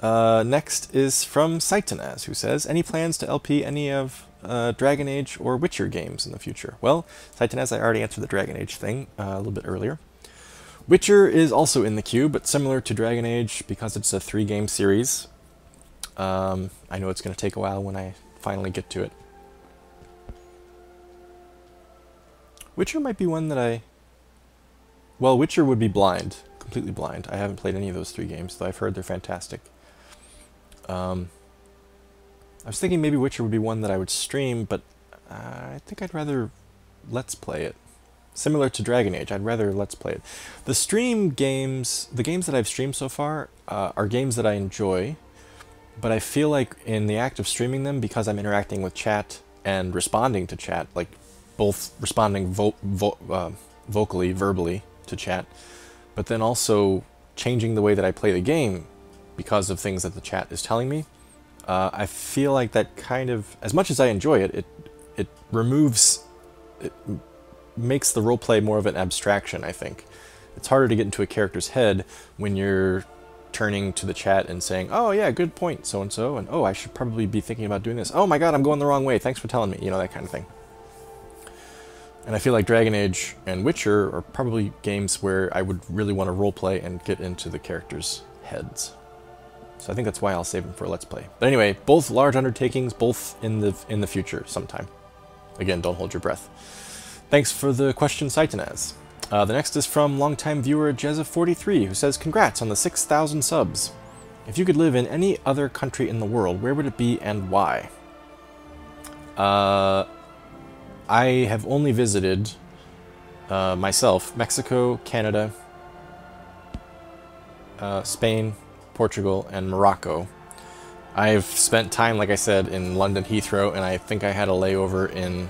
Next is from Saitanaz, who says, any plans to LP any of Dragon Age or Witcher games in the future? Well, Saitanaz, I already answered the Dragon Age thing a little bit earlier. Witcher is also in the queue, but similar to Dragon Age, because it's a 3-game series, I know it's going to take a while when I finally get to it. Witcher might be one that well, Witcher would be blind. Completely blind. I haven't played any of those 3 games, though I've heard they're fantastic. I was thinking maybe Witcher would be one that I would stream, but I think I'd rather Let's Play it. Similar to Dragon Age, I'd rather Let's Play it. The stream games, the games that I've streamed so far, are games that I enjoy, but I feel like in the act of streaming them, because I'm interacting with chat and responding to chat, like both responding vocally, verbally to chat, but then also changing the way that I play the game because of things that the chat is telling me, I feel like that kind of, as much as I enjoy it, it makes the roleplay more of an abstraction, I think. It's harder to get into a character's head when you're turning to the chat and saying, oh yeah, good point, so-and-so, and oh, I should probably be thinking about doing this. Oh my god, I'm going the wrong way, thanks for telling me, you know, that kind of thing. And I feel like Dragon Age and Witcher are probably games where I would really want to roleplay and get into the characters' heads. So I think that's why I'll save them for a Let's Play. But anyway, both large undertakings, both in the future sometime. Again, don't hold your breath. Thanks for the question, Saitanaz. The next is from longtime viewer Jezza43, who says, congrats on the 6,000 subs. If you could live in any other country in the world, where would it be and why? I have only visited, myself, Mexico, Canada, Spain, Portugal, and Morocco. I've spent time, like I said, in London Heathrow, and I think I had a layover in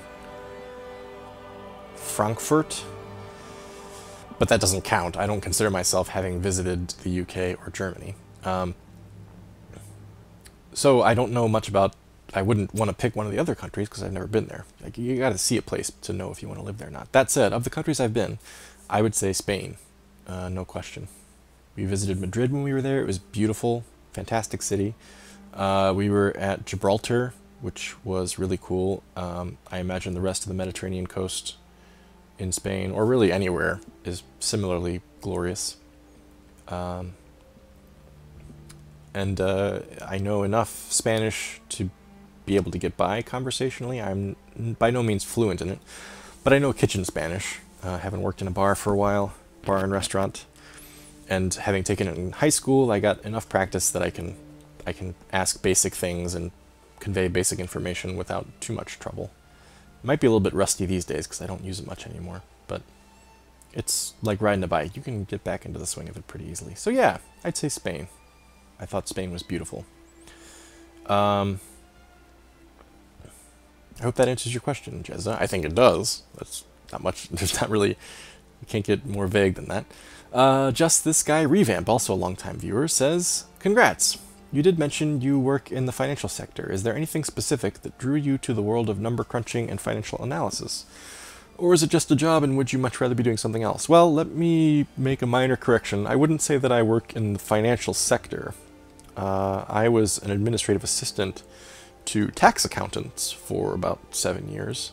Frankfurt, but that doesn't count. I don't consider myself having visited the UK or Germany. So I don't know much about, I wouldn't want to pick one of the other countries because I've never been there. Like, you gotta see a place to know if you want to live there or not. That said, of the countries I've been, I would say Spain, no question. We visited Madrid when we were there. It was beautiful, fantastic city. We were at Gibraltar, which was really cool. I imagine the rest of the Mediterranean coast in Spain, or really anywhere, is similarly glorious. And I know enough Spanish to be able to get by conversationally. I'm by no means fluent in it, but I know kitchen Spanish. Having worked in a bar for a while, bar and restaurant, and having taken it in high school, I got enough practice that I can ask basic things and convey basic information without too much trouble. It might be a little bit rusty these days because I don't use it much anymore, but it's like riding a bike. You can get back into the swing of it pretty easily. So yeah, I'd say Spain. I thought Spain was beautiful. I hope that answers your question, Jezza. I think it does. That's not much. There's not really, you can't get more vague than that. Just This Guy Revamp, also a longtime viewer, says, congrats. You did mention you work in the financial sector. Is there anything specific that drew you to the world of number crunching and financial analysis? Or is it just a job and would you much rather be doing something else? Well, let me make a minor correction. I wouldn't say that I work in the financial sector. I was an administrative assistant to tax accountants for about 7 years.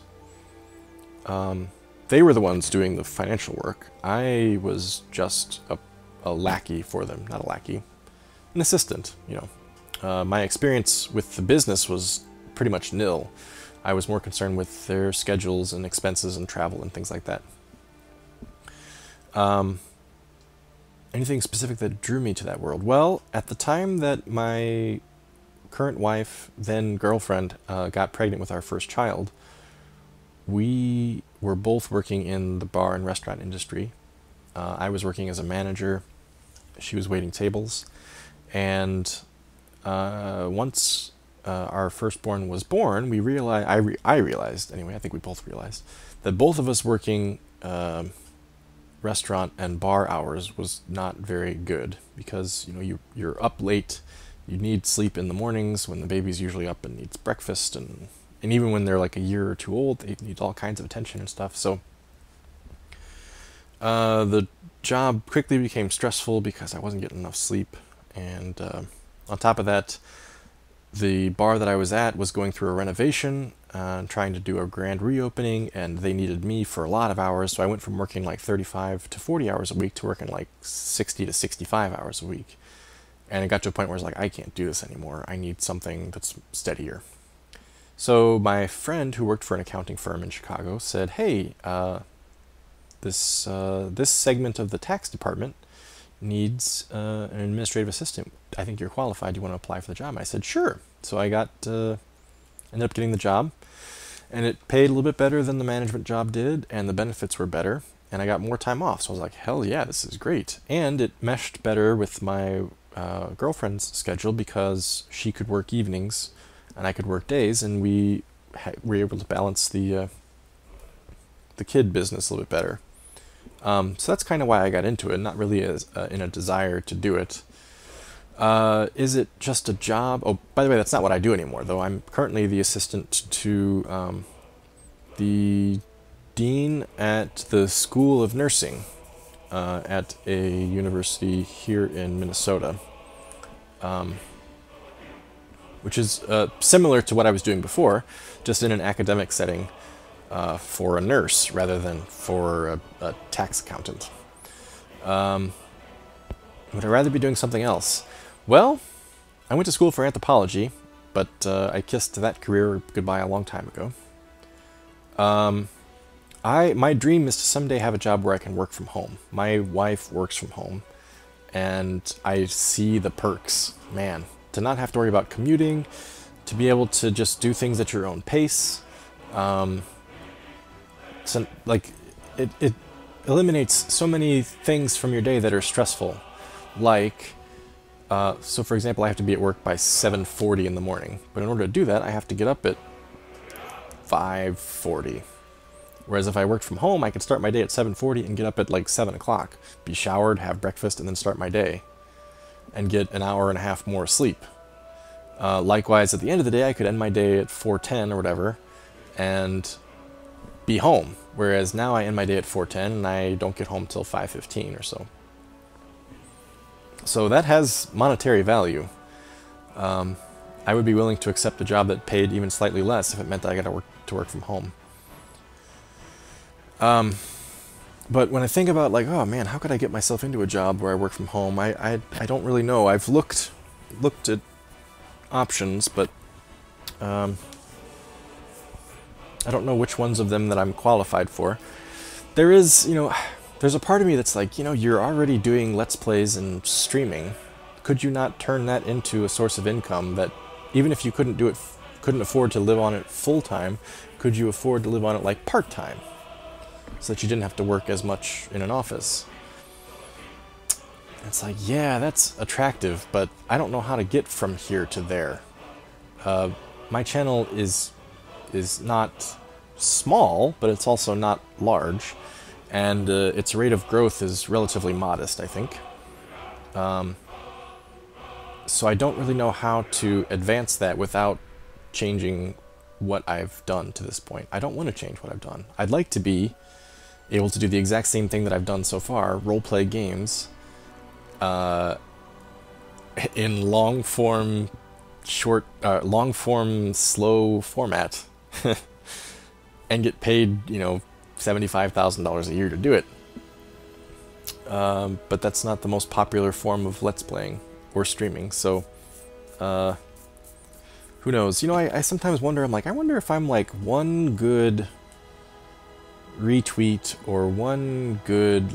They were the ones doing the financial work. I was just a lackey for them. Not a lackey. An assistant, you know. My experience with the business was pretty much nil. I was more concerned with their schedules and expenses and travel and things like that. Anything specific that drew me to that world? Well, at the time that my current wife, then girlfriend, got pregnant with our first child, we were both working in the bar and restaurant industry. I was working as a manager. She was waiting tables. And once our firstborn was born, we realized, I realized, anyway, I think we both realized, that both of us working restaurant and bar hours was not very good because you're up late, you need sleep in the mornings when the baby's usually up and needs breakfast, and even when they're like a year or two old, they need all kinds of attention and stuff. So the job quickly became stressful because I wasn't getting enough sleep, and on top of that, the bar that I was at was going through a renovation, trying to do a grand reopening, and they needed me for a lot of hours, so I went from working like 35 to 40 hours a week to working like 60 to 65 hours a week. And it got to a point where I was like, I can't do this anymore. I need something that's steadier. So my friend who worked for an accounting firm in Chicago said, hey, this segment of the tax department needs an administrative assistant. I think you're qualified. Do you want to apply for the job? I said, sure. So I ended up getting the job, and it paid a little bit better than the management job did, and the benefits were better, and I got more time off. So I was like, hell yeah, this is great. And it meshed better with my girlfriend's schedule because she could work evenings and I could work days, and we were able to balance the kid business a little bit better. So that's kind of why I got into it, not really as in a desire to do it. Is it just a job? Oh, by the way, that's not what I do anymore, though. I'm currently the assistant to the dean at the School of Nursing at a university here in Minnesota, which is similar to what I was doing before, just in an academic setting. For a nurse rather than for a tax accountant. Would I rather be doing something else? Well, I went to school for anthropology, but I kissed that career goodbye a long time ago. My dream is to someday have a job where I can work from home. My wife works from home, and I see the perks. Man, to not have to worry about commuting, to be able to just do things at your own pace. So, like, it eliminates so many things from your day that are stressful. Like, so for example, I have to be at work by 7:40 in the morning. But in order to do that, I have to get up at 5:40. Whereas if I worked from home, I could start my day at 7:40 and get up at like 7 o'clock. Be showered, have breakfast, and then start my day. And get an hour and a half more sleep. Likewise, at the end of the day, I could end my day at 4:10 or whatever, and be home. Whereas now I end my day at 4:10 and I don't get home till 5:15 or so. So that has monetary value. I would be willing to accept a job that paid even slightly less if it meant that I got to work from home. But when I think about like, oh man, how could I get myself into a job where I work from home? I don't really know. I've looked at options, but I don't know which ones of them that I'm qualified for. There's a part of me that's like, you're already doing Let's Plays and streaming. Could you not turn that into a source of income that, even if you couldn't afford to live on it full time, could you afford to live on it like part time? So that you didn't have to work as much in an office. It's like, yeah, that's attractive, but I don't know how to get from here to there. My channel is not small, but it's also not large, and its rate of growth is relatively modest, I think. So I don't really know how to advance that without changing what I've done to this point. I don't want to change what I've done. I'd like to be able to do the exact same thing that I've done so far, roleplay games, in long-form, slow format, and get paid, $75,000 a year to do it. But that's not the most popular form of Let's Playing or streaming, so who knows? I sometimes wonder, I wonder if I'm like one good retweet or one good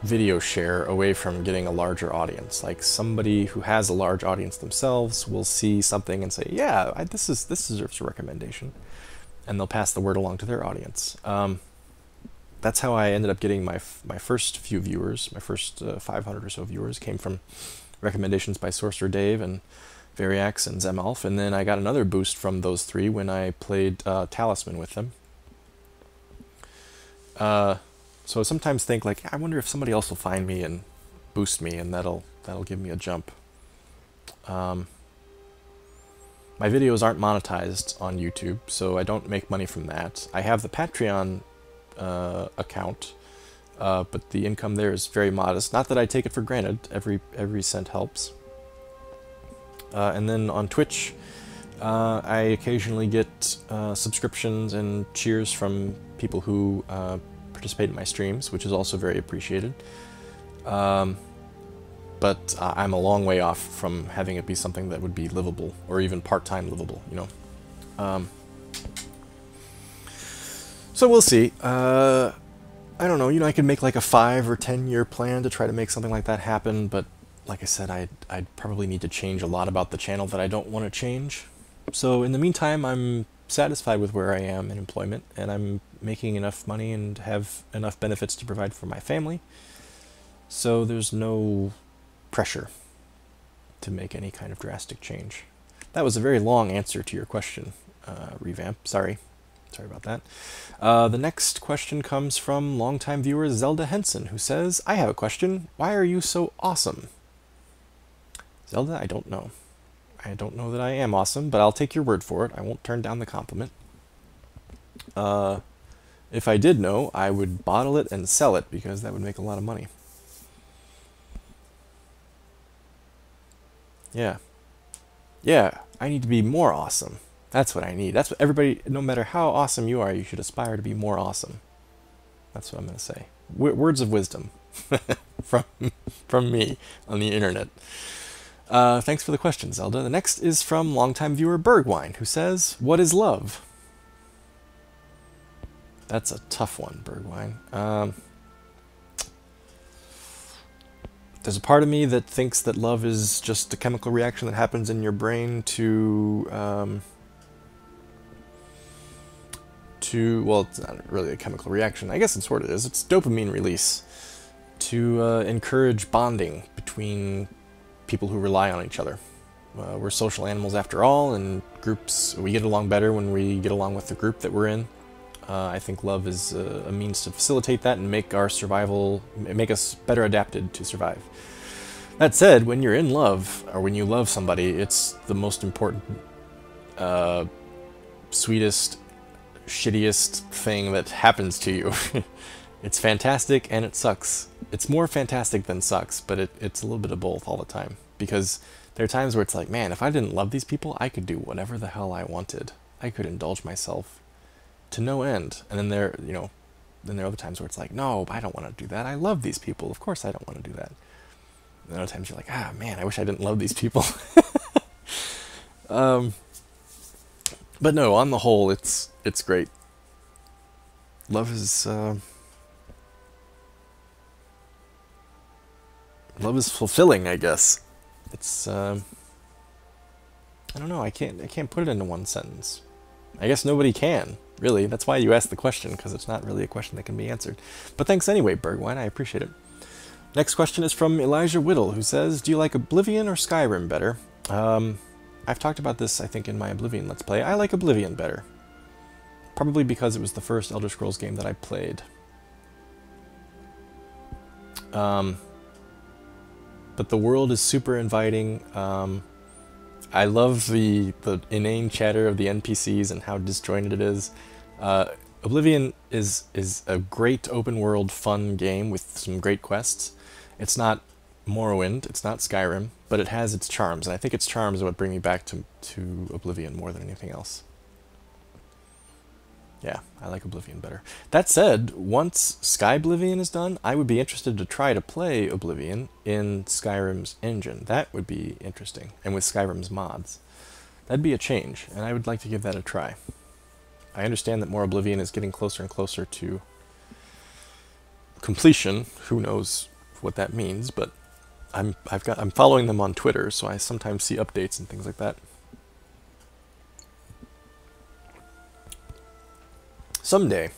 video share away from getting a larger audience. Like somebody who has a large audience themselves will see something and say, yeah, this deserves a recommendation, and they'll pass the word along to their audience. That's how I ended up getting my first few viewers. My first 500 or so viewers came from recommendations by Sorcerer Dave and Variax and Zemalf, and then I got another boost from those three when I played Talisman with them. So I sometimes think like, I wonder if somebody else will find me and boost me, and that'll give me a jump. My videos aren't monetized on YouTube, so I don't make money from that. I have the Patreon account, but the income there is very modest. Not that I take it for granted. Every cent helps. And then on Twitch, I occasionally get subscriptions and cheers from people who participate in my streams, which is also very appreciated. But I'm a long way off from having it be something that would be livable, or even part-time livable, you know. So we'll see. I don't know, you know, I could make like a 5 or 10 year plan to try to make something like that happen, but like I said, I'd probably need to change a lot about the channel that I don't want to change. So in the meantime, I'm satisfied with where I am in employment, and I'm making enough money and have enough benefits to provide for my family. So there's no pressure to make any kind of drastic change. That was a very long answer to your question, Revamp. Sorry about that. The next question comes from longtime viewer Zelda Henson, who says, I have a question. Why are you so awesome? Zelda, I don't know. I don't know that I am awesome, but I'll take your word for it. I won't turn down the compliment. If I did know, I would bottle it and sell it, because that would make a lot of money. Yeah, I need to be more awesome. That's what I need. That's what everybody, no matter how awesome you are, you should aspire to be more awesome. That's what I'm going to say. Words of wisdom from me on the internet. Thanks for the question, Zelda. The next is from longtime viewer Bergwine, who says, what is love? That's a tough one, Bergwine. There's a part of me that thinks that love is just a chemical reaction that happens in your brain to well, it's not really a chemical reaction. I guess it sort of is. It's dopamine release to encourage bonding between people who rely on each other. We're social animals after all, and groups, we get along better when we get along with the group that we're in. I think love is a means to facilitate that and make our survival, make us better adapted to survive. That said, when you're in love, or when you love somebody, it's the most important, sweetest, shittiest thing that happens to you. It's fantastic and it sucks. It's more fantastic than sucks, but it's a little bit of both all the time. Because there are times where it's like, man, if I didn't love these people, I could do whatever the hell I wanted. I could indulge myself to no end. And then there, you know, then there are other times where it's like, no, I don't want to do that. I love these people. Of course I don't want to do that. And then other times you're like, ah, man, I wish I didn't love these people. But no, on the whole, it's great. Love is fulfilling, I guess. It's I don't know. I can't put it into one sentence. I guess nobody can, really. That's why you asked the question, because it's not really a question that can be answered. But thanks anyway, Bergwine. I appreciate it. Next question is from Elijah Whittle, who says, do you like Oblivion or Skyrim better? I've talked about this, I think, in my Oblivion Let's Play. I like Oblivion better. Probably because it was the first Elder Scrolls game that I played. But the world is super inviting. I love the inane chatter of the NPCs and how disjointed it is. Oblivion is a great open world fun game with some great quests. It's not Morrowind, it's not Skyrim, but it has its charms, and I think its charms are what bring me back to Oblivion more than anything else. Yeah, I like Oblivion better. That said, once Skyblivion is done, I would be interested to try to play Oblivion in Skyrim's engine. That would be interesting, and with Skyrim's mods. That'd be a change, and I would like to give that a try. I understand that more Oblivion is getting closer and closer to completion. Who knows what that means, but I'm following them on Twitter, so I sometimes see updates and things like that. Someday.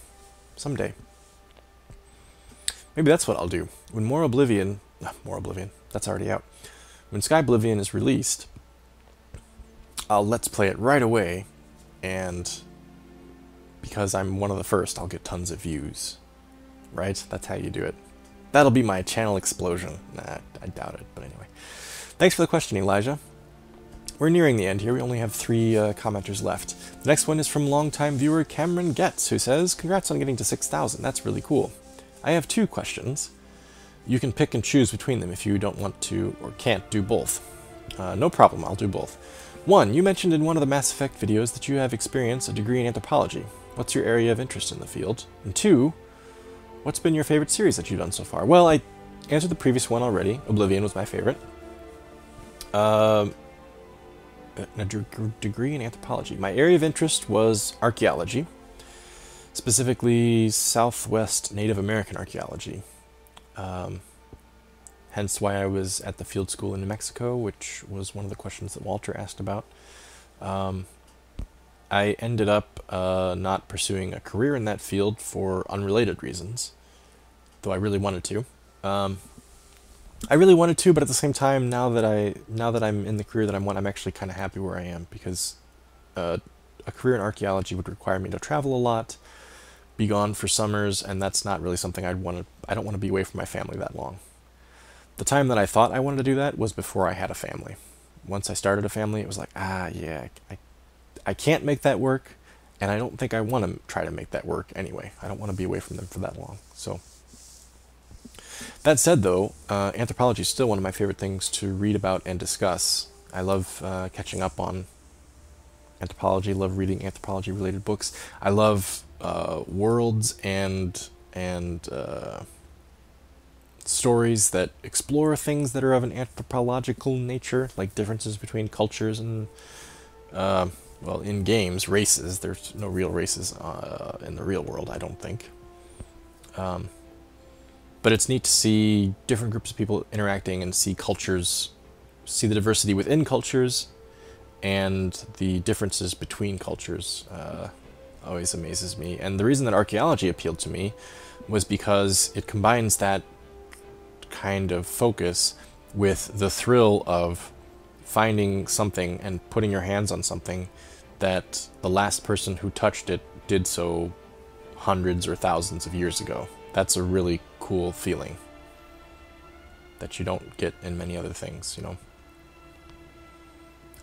Maybe that's what I'll do. When more Oblivion, that's already out. When Skyblivion is released, I'll Let's Play it right away, and because I'm one of the first, I'll get tons of views right? That's how you do it. That'll be my channel explosion. Nah, I doubt it, but anyway. Thanks for the question, Elijah. We're nearing the end here. We only have 3 commenters left. The next one is from longtime viewer Cameron Getz, who says, "Congrats on getting to 6,000. That's really cool. I have 2 questions. You can pick and choose between them if you don't want to or can't do both." No problem, I'll do both. 1. You mentioned in one of the Mass Effect videos that you have experienced a degree in anthropology. What's your area of interest in the field? And 2, what's been your favorite series that you've done so far? Well, I answered the previous one already. Oblivion was my favorite. A degree in anthropology. My area of interest was archaeology, specifically Southwest Native American archaeology. Hence why I was at the field school in New Mexico, which was one of the questions that Walter asked about. I ended up not pursuing a career in that field for unrelated reasons, though I really wanted to. But at the same time, now that I'm in the career that I want, I'm actually kind of happy where I am, because a career in archaeology would require me to travel a lot, be gone for summers, and that's not really something I don't want to be away from my family that long. The time that I thought I wanted to do that was before I had a family. Once I started a family, it was like, yeah, I can't make that work, and I don't think I want to try to make that work anyway. I don't want to be away from them for that long. So, that said, though, anthropology is still one of my favorite things to read about and discuss. I love catching up on anthropology, love reading anthropology-related books. I love worlds and stories that explore things that are of an anthropological nature, like differences between cultures and, well, in games, races. There's no real races in the real world, I don't think. But it's neat to see different groups of people interacting and see cultures, see the diversity within cultures, and the differences between cultures. Always amazes me. And the reason that archaeology appealed to me was because it combines that kind of focus with the thrill of finding something and putting your hands on something that the last person who touched it did so hundreds or thousands of years ago. That's a really cool feeling that you don't get in many other things, you know.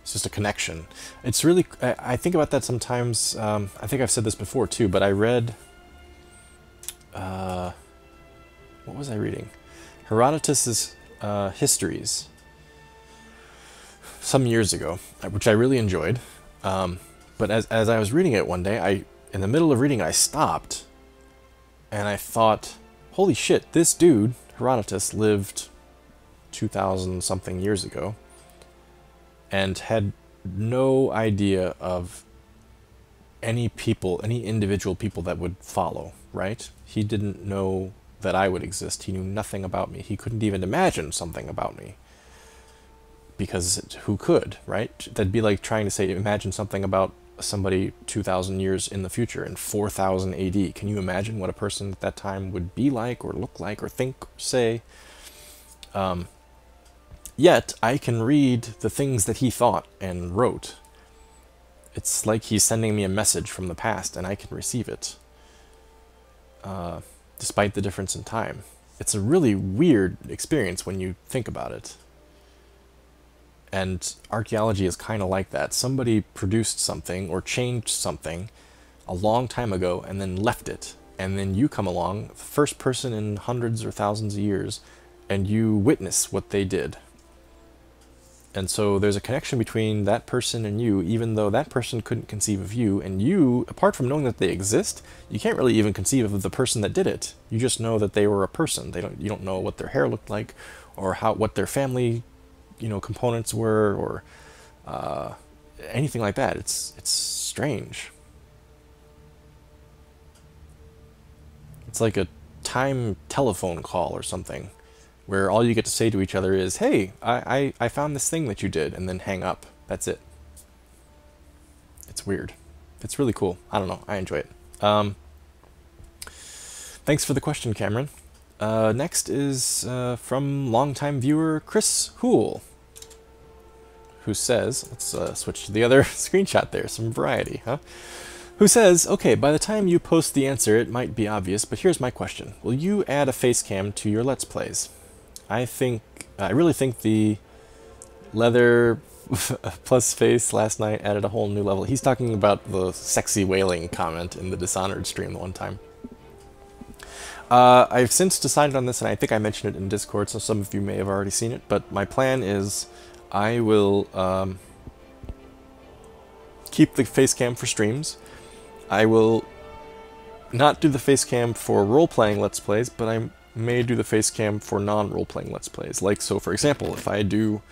It's just a connection. It's really, I think about that sometimes. I think I've said this before too, but I read, what was I reading? Herodotus's Histories some years ago, which I really enjoyed. But as I was reading it one day, in the middle of reading, I stopped, and I thought, holy shit, this dude, Herodotus, lived 2,000 something years ago, and had no idea of any people, any individual people that would follow, right? He didn't know that I would exist. He knew nothing about me. He couldn't even imagine something about me. Because who could, right? That'd be like trying to say, imagine something about somebody 2,000 years in the future, in 4000 AD. Can you imagine what a person at that time would be like, or look like, or think, or say? Yet, I can read the things that he thought and wrote. It's like he's sending me a message from the past, and I can receive it. Despite the difference in time. It's a really weird experience when you think about it. And archaeology is kind of like that. Somebody produced something or changed something a long time ago and then left it. And then you come along, the first person in hundreds or thousands of years, and you witness what they did. And so there's a connection between that person and you, even though that person couldn't conceive of you. And you, apart from knowing that they exist, you can't really even conceive of the person that did it. You just know that they were a person. You don't know what their hair looked like, or what their family, components were, or anything like that. It's strange. It's like a time telephone call or something, where all you get to say to each other is, hey, I found this thing that you did, and then hang up. That's it. It's weird. It's really cool. I don't know. I enjoy it. Thanks for the question, Cameron. Next is from longtime viewer Chris Hool, who says, let's switch to the other screenshot there, some variety, huh? Who says, okay, by the time you post the answer, it might be obvious, but here's my question. Will you add a face cam to your Let's Plays? I really think the leather plus face last night added a whole new level. He's talking about the sexy wailing comment in the Dishonored stream the one time. I've since decided on this, and I think I mentioned it in Discord, so some of you may have already seen it, but my plan is I will keep the face cam for streams. I will not do the face cam for role-playing Let's Plays, but I may do the face cam for non-role-playing Let's Plays. Like, so for example, if I do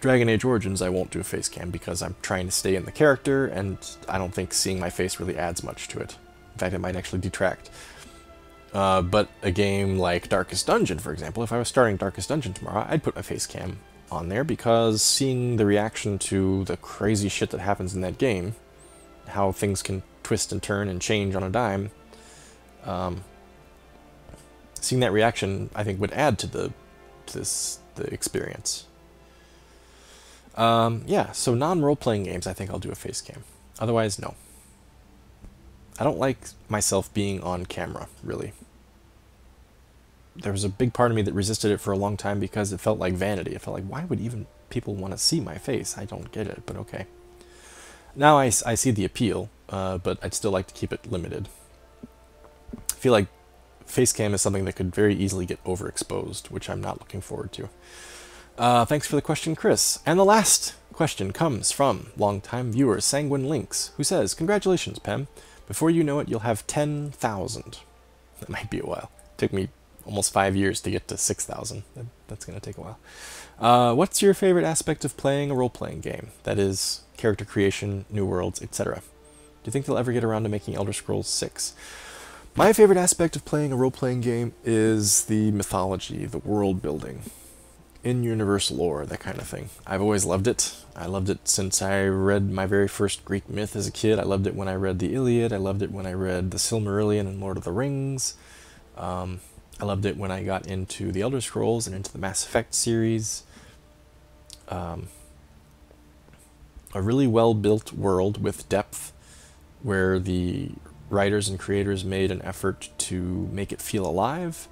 Dragon Age Origins, I won't do a face cam because I'm trying to stay in the character, and I don't think seeing my face really adds much to it. In fact, it might actually detract. But a game like Darkest Dungeon, for example, if I was starting Darkest Dungeon tomorrow, I'd put my face cam on there because seeing the reaction to the crazy shit that happens in that game, how things can twist and turn and change on a dime, seeing that reaction, I think, would add to the experience. Yeah, so non-role-playing games, I think I'll do a face cam. Otherwise, no. I don't like myself being on camera, really. There was a big part of me that resisted it for a long time because it felt like vanity. It felt like, why would even people want to see my face? I don't get it, but okay. Now I see the appeal, but I'd still like to keep it limited. I feel like facecam is something that could very easily get overexposed, which I'm not looking forward to. Thanks for the question, Chris. And the last question comes from longtime viewer Sanguine Lynx, who says, congratulations, Pem. Before you know it, you'll have 10,000. That might be a while. It took me almost 5 years to get to 6,000. That's going to take a while. What's your favorite aspect of playing a role-playing game? That is, character creation, new worlds, etc. Do you think they'll ever get around to making Elder Scrolls 6? My favorite aspect of playing a role-playing game is the mythology, the world building, in-universe lore, that kind of thing. I've always loved it. I loved it since I read my very first Greek myth as a kid. I loved it when I read the Iliad. I loved it when I read the Silmarillion and Lord of the Rings. I loved it when I got into the Elder Scrolls and into the Mass Effect series. A really well-built world with depth, where the writers and creators made an effort to make it feel alive,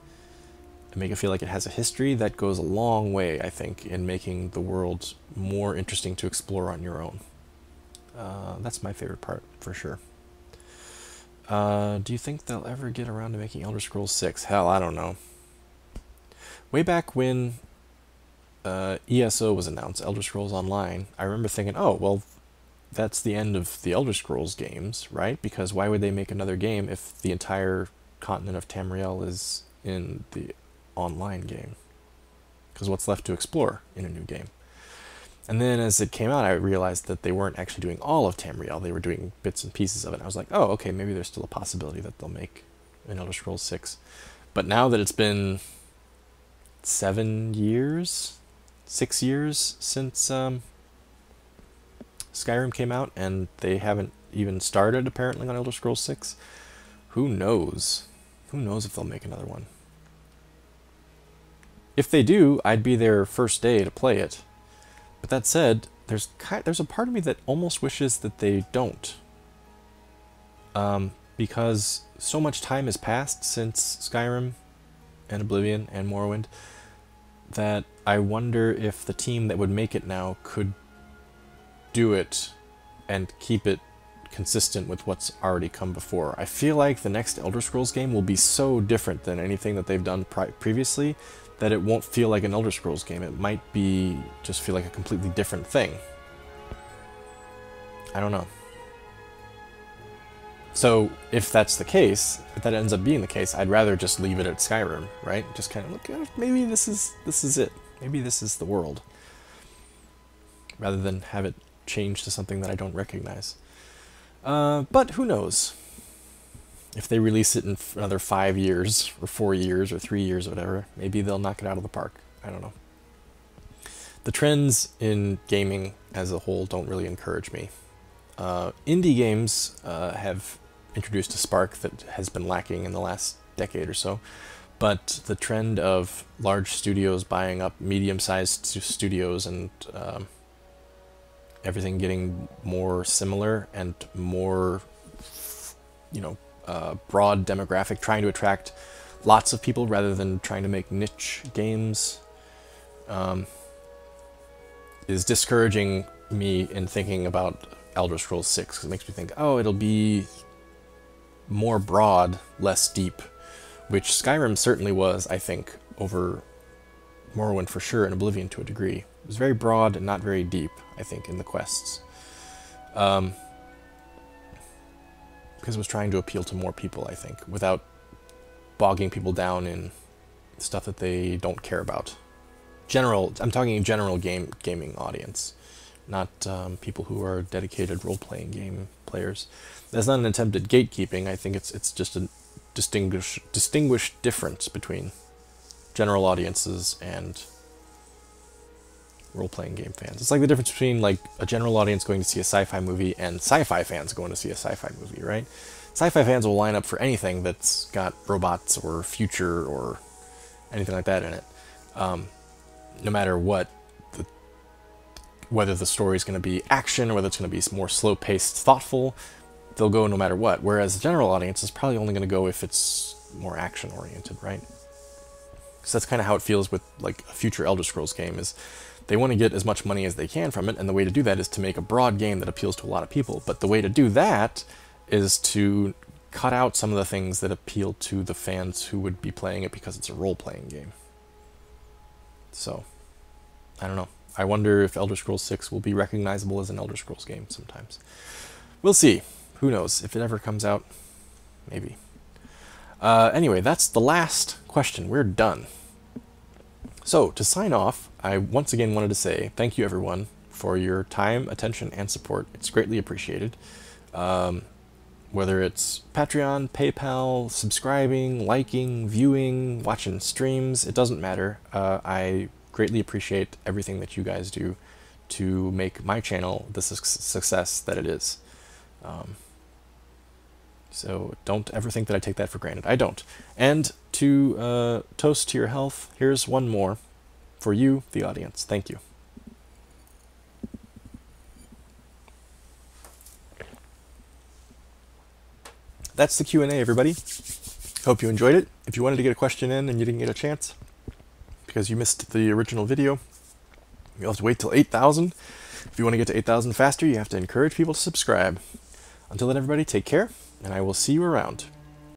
and make it feel like it has a history. That goes a long way, I think, in making the world more interesting to explore on your own. That's my favorite part, for sure. Do you think they'll ever get around to making Elder Scrolls 6? Hell, I don't know. Way back when ESO was announced, Elder Scrolls Online, I remember thinking, oh, well, that's the end of the Elder Scrolls games, right? Because why would they make another game if the entire continent of Tamriel is in the online game? Because what's left to explore in a new game? And then as it came out, I realized that they weren't actually doing all of Tamriel. They were doing bits and pieces of it. I was like, oh, okay, maybe there's still a possibility that they'll make an Elder Scrolls 6. But now that it's been 7 years, 6 years since Skyrim came out, and they haven't even started, apparently, on Elder Scrolls 6, who knows? Who knows if they'll make another one? If they do, I'd be there first day to play it. But that said, there's a part of me that almost wishes that they don't. Because so much time has passed since Skyrim and Oblivion and Morrowind that I wonder if the team that would make it now could do it and keep it consistent with what's already come before. I feel like the next Elder Scrolls game will be so different than anything that they've done previously that it won't feel like an Elder Scrolls game. It might just feel like a completely different thing. I don't know. So if that's the case, if that ends up being the case, I'd rather just leave it at Skyrim, right? Just kind of look, maybe this is it. Maybe this is the world. Rather than have it change to something that I don't recognize. But who knows? If they release it in another 5 years, or 4 years, or 3 years, or whatever, maybe they'll knock it out of the park. I don't know. The trends in gaming as a whole don't really encourage me. Indie games have introduced a spark that has been lacking in the last decade or so, but the trend of large studios buying up medium-sized studios and everything getting more similar and more you know, broad demographic, trying to attract lots of people rather than trying to make niche games, is discouraging me in thinking about Elder Scrolls 6, because it makes me think, oh, it'll be more broad, less deep, which Skyrim certainly was, I think, over Morrowind for sure, and Oblivion to a degree. It was very broad and not very deep, I think, in the quests. Because it was trying to appeal to more people, I think, without bogging people down in stuff that they don't care about. I'm talking general gaming audience, not people who are dedicated role-playing game players. That's not an attempt at gatekeeping. I think it's just a distinguished difference between general audiences and role-playing game fans. It's like the difference between like a general audience going to see a sci-fi movie and sci-fi fans going to see a sci-fi movie, right? Sci-fi fans will line up for anything that's got robots or future or anything like that in it, no matter what. Whether the story is going to be action or whether it's going to be more slow-paced, thoughtful, they'll go no matter what. Whereas the general audience is probably only going to go if it's more action-oriented, right? So that's kind of how it feels with like a future Elder Scrolls game, is they want to get as much money as they can from it, and the way to do that is to make a broad game that appeals to a lot of people. But the way to do that is to cut out some of the things that appeal to the fans who would be playing it because it's a role-playing game. So, I don't know. I wonder if Elder Scrolls 6 will be recognizable as an Elder Scrolls game sometimes. We'll see. Who knows? If it ever comes out, maybe. Anyway, that's the last question. We're done. So, to sign off, I once again wanted to say thank you, everyone, for your time, attention, and support. It's greatly appreciated. Whether it's Patreon, PayPal, subscribing, liking, viewing, watching streams, it doesn't matter. I greatly appreciate everything that you guys do to make my channel the success that it is. So don't ever think that I take that for granted. I don't. And to toast to your health, here's one more for you, the audience. Thank you. That's the Q&A, everybody. Hope you enjoyed it. If you wanted to get a question in and you didn't get a chance because you missed the original video, you'll have to wait till 8,000. If you want to get to 8,000 faster, you have to encourage people to subscribe. Until then, everybody, take care, and I will see you around.